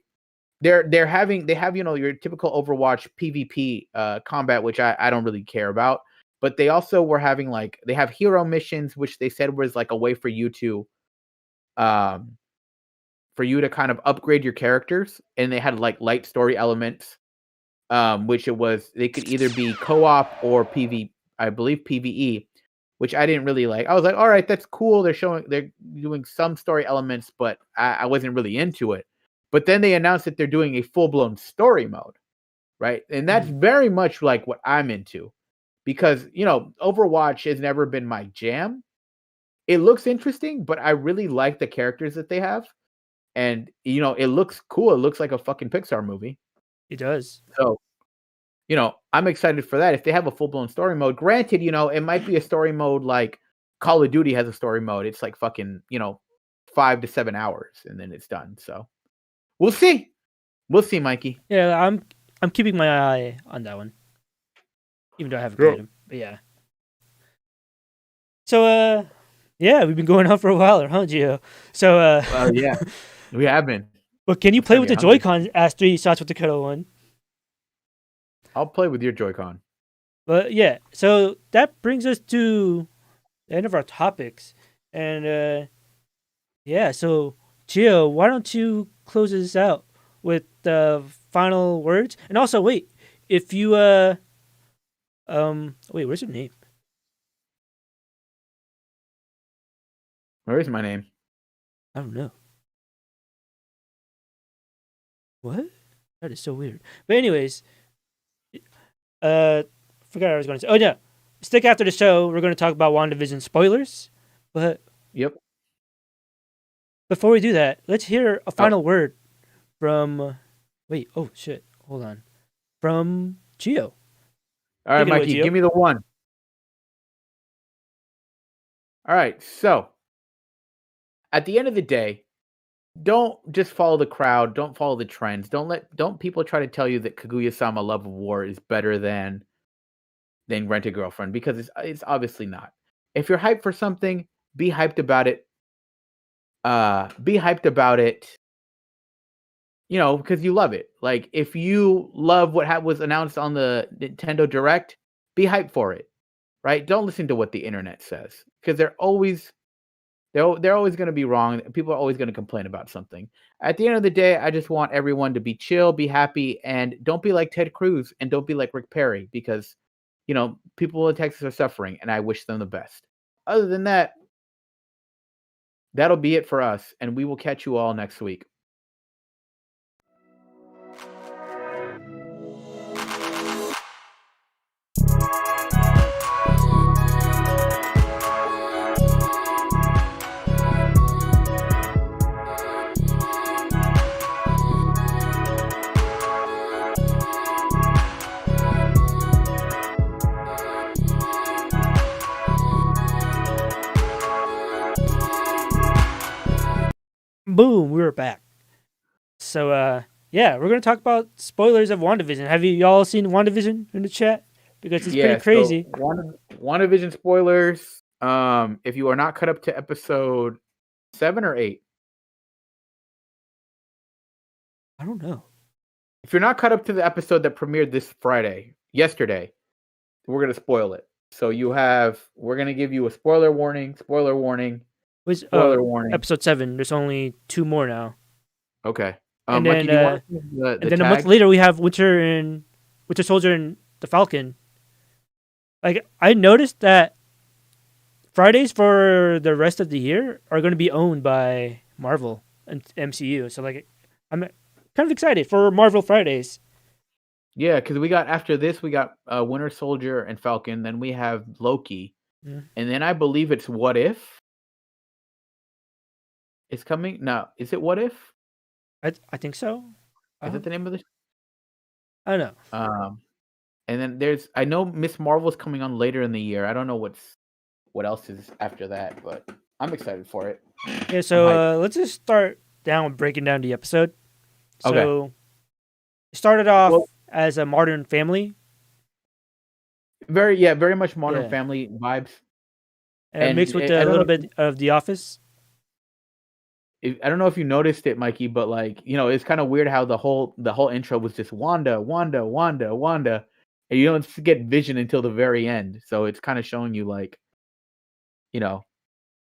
they have your typical Overwatch PvP combat, which I don't really care about, but they also were having they have hero missions, which they said was like a way for you to kind of upgrade your characters, and they had like light story elements, which they could either be co-op or I believe PvE, which I didn't really like. I was like, all right, that's cool. They're doing some story elements, but I wasn't really into it. But then they announced that they're doing a full-blown story mode, right? And that's very much like what I'm into, because, Overwatch has never been my jam. It looks interesting, but I really like the characters that they have. And, it looks cool. It looks like a fucking Pixar movie. It does. So, I'm excited for that. If they have a full-blown story mode, granted, it might be a story mode like Call of Duty has a story mode. It's like fucking, 5 to 7 hours and then it's done. So we'll see. We'll see, Mikey. Yeah, I'm keeping my eye on that one, even though I haven't played him. But yeah. So yeah, we've been going on for a while, huh, Gio? So yeah, we have been. But can you play with the Joy-Con? Asked 3 shots with the Kettle One. I'll play with your Joy-Con. But yeah, so that brings us to the end of our topics, and yeah, so Gio, why don't you close this out with the final words? And also, wait, if you wait, where's your name? Where is my name? I don't know. What? That is so weird. But anyways, forgot what I was going to say. Oh yeah, stick after the show. We're going to talk about WandaVision spoilers. But yep. Before we do that, let's hear a final word from. Wait. Oh shit. Hold on. From Gio. All right, Mikey, give me the one. All right. So, at the end of the day, don't just follow the crowd. Don't follow the trends. Don't people try to tell you that Kaguya-sama Love of War is better than Rent a Girlfriend, because it's obviously not. If you're hyped for something, be hyped about it. Be hyped about it. Because you love it. Like, if you love what was announced on the Nintendo Direct, be hyped for it, right? Don't listen to what the internet says, because they're always going to be wrong. People are always going to complain about something. At the end of the day, I just want everyone to be chill, be happy, and don't be like Ted Cruz and don't be like Rick Perry, because, people in Texas are suffering, and I wish them the best. Other than that, that'll be it for us, and we will catch you all next week. Boom, we were back. So yeah, we're gonna talk about spoilers of WandaVision. Have you all seen WandaVision in the chat? Because it's pretty crazy. So WandaVision spoilers. If you are not caught up to episode 7 or 8, I don't know. If you're not caught up to the episode that premiered yesterday, we're gonna spoil it. So we're gonna give you a spoiler warning. Spoiler warning. Warning. Episode 7. There's only 2 more now. Okay. And then, a month later, we have Winter Soldier and the Falcon. Like, I noticed that Fridays for the rest of the year are going to be owned by Marvel and MCU. So, like, I'm kind of excited for Marvel Fridays. Yeah, because after this, we got Winter Soldier and Falcon. Then we have Loki. And then I believe it's What If. It's coming? No. Is it What If? I think so. Is that the name of the? I don't know. And then I know Miss Marvel's coming on later in the year. I don't know what else is after that, but I'm excited for it. Yeah, so let's just start breaking down the episode. So it started off as a modern family very much Modern Yeah, Family vibes. and And mixed with I a don't know little bit of The Office. I don't know if you noticed it, Mikey, but like, it's kind of weird how the whole intro was just Wanda, Wanda, Wanda, Wanda, and you don't get Vision until the very end. So it's kind of showing you like, you know,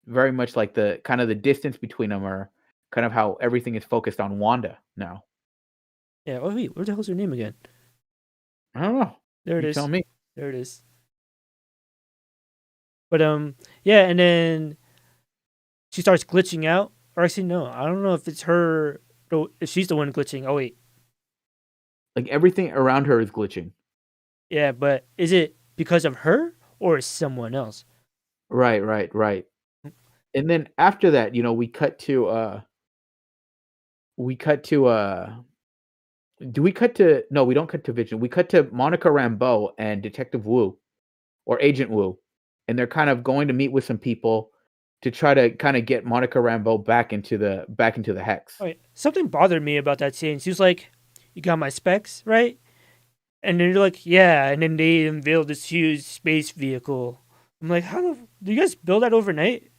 very much like the kind of the distance between them, or kind of how everything is focused on Wanda now. Yeah. Oh wait, where the hell's her name again? I don't know. There it You tell is. me. There it is. But yeah, and then she starts glitching out. Or actually, no, I don't know if it's her. If she's the one glitching. Oh wait, Like everything around her is glitching. yeah, but is it because of her or someone else? Right, right, right. And then after that, we cut to do we cut to no, we don't cut to Vision. We cut to Monica Rambeau and Detective Wu, or Agent Wu. And they're kind of going to meet with some people to try to kind of get Monica Rambeau back into the hex. Oh, wait, something bothered me about that scene. She was like, "You got my specs, right?" And then you're like, "Yeah." And then they unveiled this huge space vehicle. I'm like, "How do you guys build that overnight?"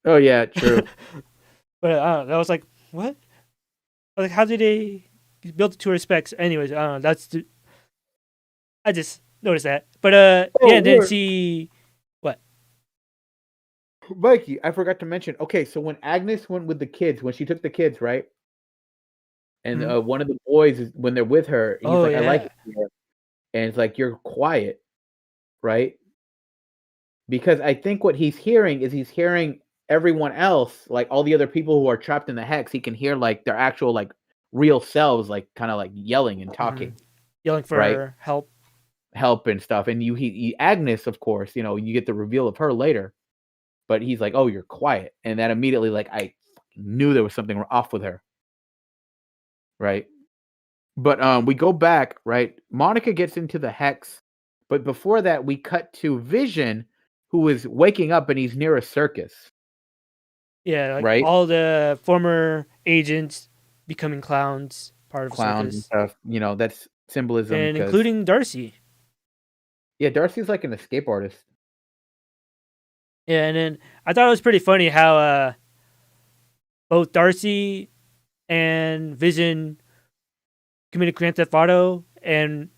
Oh yeah, true. But I don't know. I was like, "What?" I was like, "How did they build it to her specs?" Anyways, I don't know. I just noticed that. But Oh, yeah. Then word. she what? Mikey, I forgot to mention. Okay, so when Agnes went with the kids, when she took the kids, right? And Hmm? one of the boys is when they're with her, he's Oh like, "I like yeah. it here," and it's like, "You're quiet," right? Because I think what he's hearing everyone else, like all the other people who are trapped in the hex. He can hear like their actual like real selves, like kind of like yelling and Hmm. talking, Yelling right? for help. Help and stuff. And Agnes, of course, you get the reveal of her later, but he's like, "Oh, you're quiet," and that immediately, like, I knew there was something off with her, right? But we go back, right? Monica gets into the hex, but before that, we cut to Vision, who is waking up and he's near a circus, Yeah, like right? all the former agents becoming clowns, part of a Clowns and circus, stuff. That's symbolism and because including Darcy. yeah, Darcy's like an escape artist. Yeah, and then I thought it was pretty funny how both Darcy and Vision committed Grand Theft Auto, and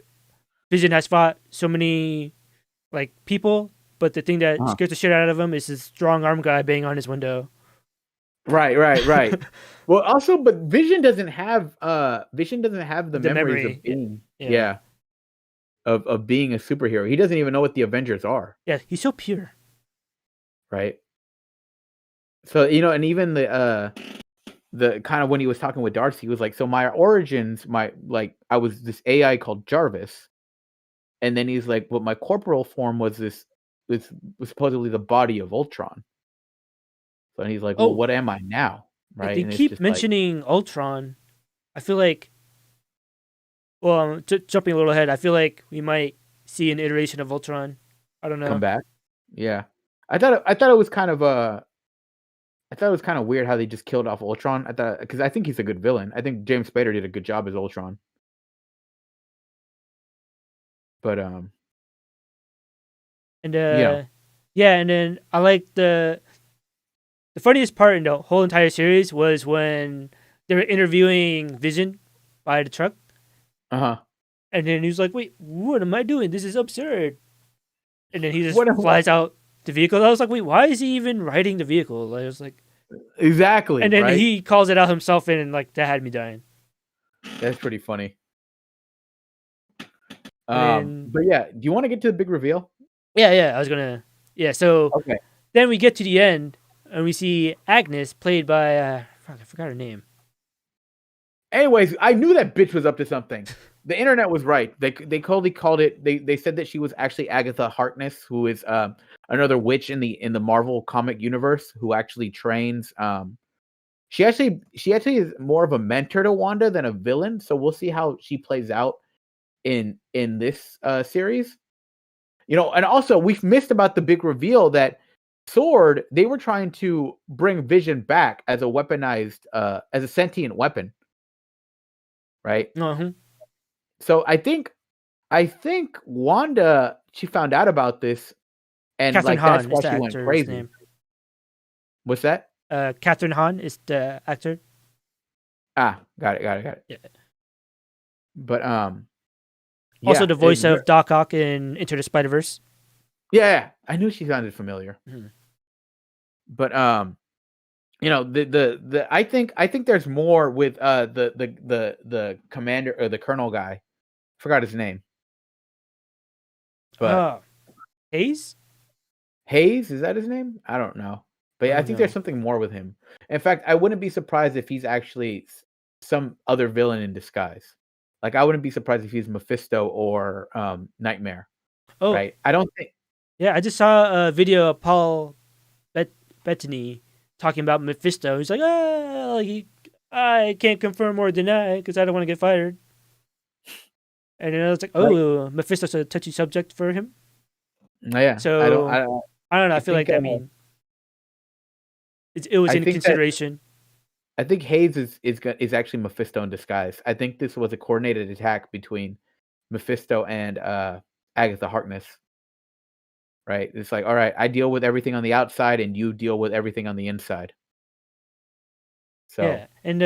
Vision has fought so many like people, but the thing that Uh-huh. scares the shit out of him is this strong arm guy banging on his window. Right, right, right. Well, also, but Vision doesn't have the The memories of memory, yeah, being, yeah, yeah, of being a superhero. He doesn't even know what the Avengers are, yeah. He's so pure. right? So, and even the kind of when he was talking with Darcy, he was like, "So my origins, I was this AI called Jarvis," and then he's like, "But my corporal form was supposedly the body of Ultron." So he's like, "Well, Oh, what am I now?" yeah, Right? they And it's keep just like, mentioning Ultron. I feel like, well, jumping a little ahead, I feel like we might see an iteration of Ultron. I don't come know. back. Yeah, I thought it was kind of I thought it was kind of weird how they just killed off Ultron. I thought because I think he's a good villain. I think James Spader did a good job as Ultron. But And you know, yeah, and then I like the funniest part in the whole entire series was when they were interviewing Vision by the truck, uh huh. and then he was like, "Wait, what am I doing? This is absurd." And then he just What? flies out the vehicle. I was like, "Wait, why is he even riding the vehicle?" Like, I was like, Exactly, and then right? he calls it out himself, and like that had me dying. That's pretty funny. And then But yeah, do you want to get to the big reveal? yeah, I was gonna yeah. So Okay. then we get to the end, and we see Agnes played by fuck, I forgot her name. Anyways, I knew that bitch was up to something. The internet was right. They called it. They said that she was actually Agatha Harkness, who is another witch in the Marvel comic universe, who actually trains. She actually is more of a mentor to Wanda than a villain. So we'll see how she plays out in this series. And also we've missed about the big reveal that Sword, they were trying to bring Vision back as a weaponized, as a sentient weapon, right? Uh-huh. So I think Wanda she found out about this, and Catherine like that's Hahn why is the she went actor's crazy. name. What's that? Catherine Hahn is the actor. Ah, got it. Yeah. But Also, yeah, the voice of Doc Ock in Into the Spider-Verse. yeah, I knew she sounded familiar. Mhm. But you know, the I think there's more with the commander or the colonel guy. Forgot his name. But Hayes? Hayes, is that his name? I don't know. But yeah, I think there's something more with him. In fact, I wouldn't be surprised if he's actually some other villain in disguise. Like I wouldn't be surprised if he's Mephisto or Nightmare. Oh, right? I don't think. Yeah, I just saw a video of Paul Bettany talking about Mephisto. He's like, I can't confirm or deny because I don't want to get fired. And then I was like, oh, right. Mephisto's a touchy subject for him. Yeah. So I don't know. I feel like it was in consideration. I think Hayes is actually Mephisto in disguise. I think this was a coordinated attack between Mephisto and Agatha Harkness. Right? It's like, all right, I deal with everything on the outside, and you deal with everything on the inside. So yeah, and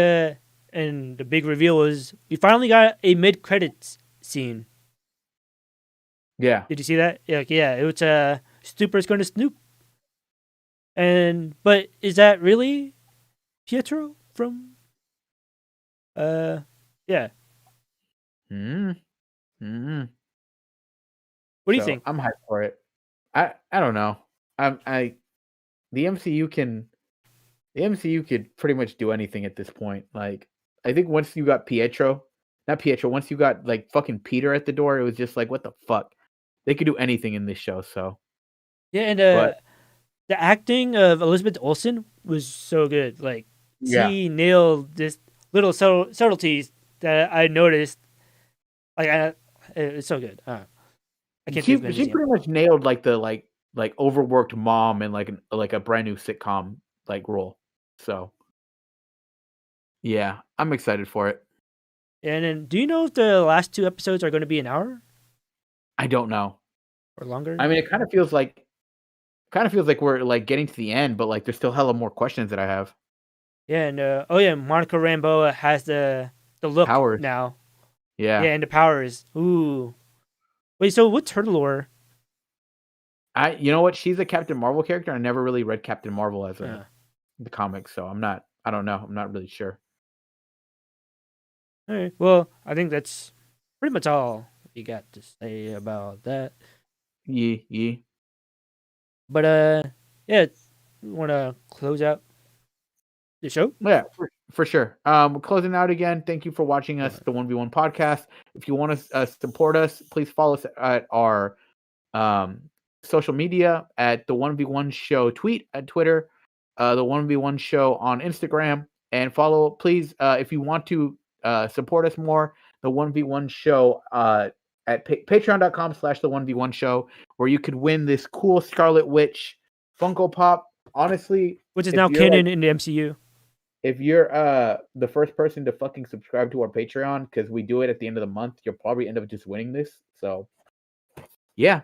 the big reveal was we finally got a mid-credits scene. Yeah. Did you see that? Yeah, it was Stooper's going to snoop. But is that really Pietro from? Yeah. Hmm. What do you think? I'm hyped for it. I don't know. The MCU could pretty much do anything at this point. Like I think once you got once you got like fucking Peter at the door, it was just like, what the fuck? They could do anything in this show. So yeah, and the acting of Elizabeth Olsen was so good. Like she nailed this little subtleties that I noticed. Like it's so good. I can't. She pretty much nailed like the like overworked mom and like a brand new sitcom like role. So yeah, I'm excited for it. And then, do you know if the last 2 episodes are going to be an hour? I don't know. Or longer? I mean, it kind of feels like we're like getting to the end, but like there's still hella more questions that I have. Yeah, and Monica Rambeau has the look powers now. Yeah, and the powers. Ooh. Wait, so what's her lore? You know what? She's a Captain Marvel character. I never really read Captain Marvel as the comics, so I don't know. I'm not really sure. All right. Well, I think that's pretty much all you got to say about that. Yeah. But yeah, you want to close out the show? Yeah, for sure. We're closing out again. Thank you for watching us, the 1v1 podcast. If you want to support us, please follow us at our social media at the 1v1 show tweet at Twitter, the 1v1 show on Instagram, and follow, please, if you want to support us more, the 1v1 show at patreon.com/the 1v1 show, where you could win this cool Scarlet Witch Funko Pop. Honestly, which is now canon in the MCU. If you're the first person to fucking subscribe to our Patreon, because we do it at the end of the month, you'll probably end up just winning this. So yeah.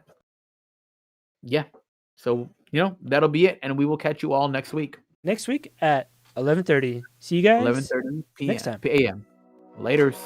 So that'll be it, and we will catch you all next week. Next week at 11:30. See you guys. 11:30 p.m. next time. a.m. Laters.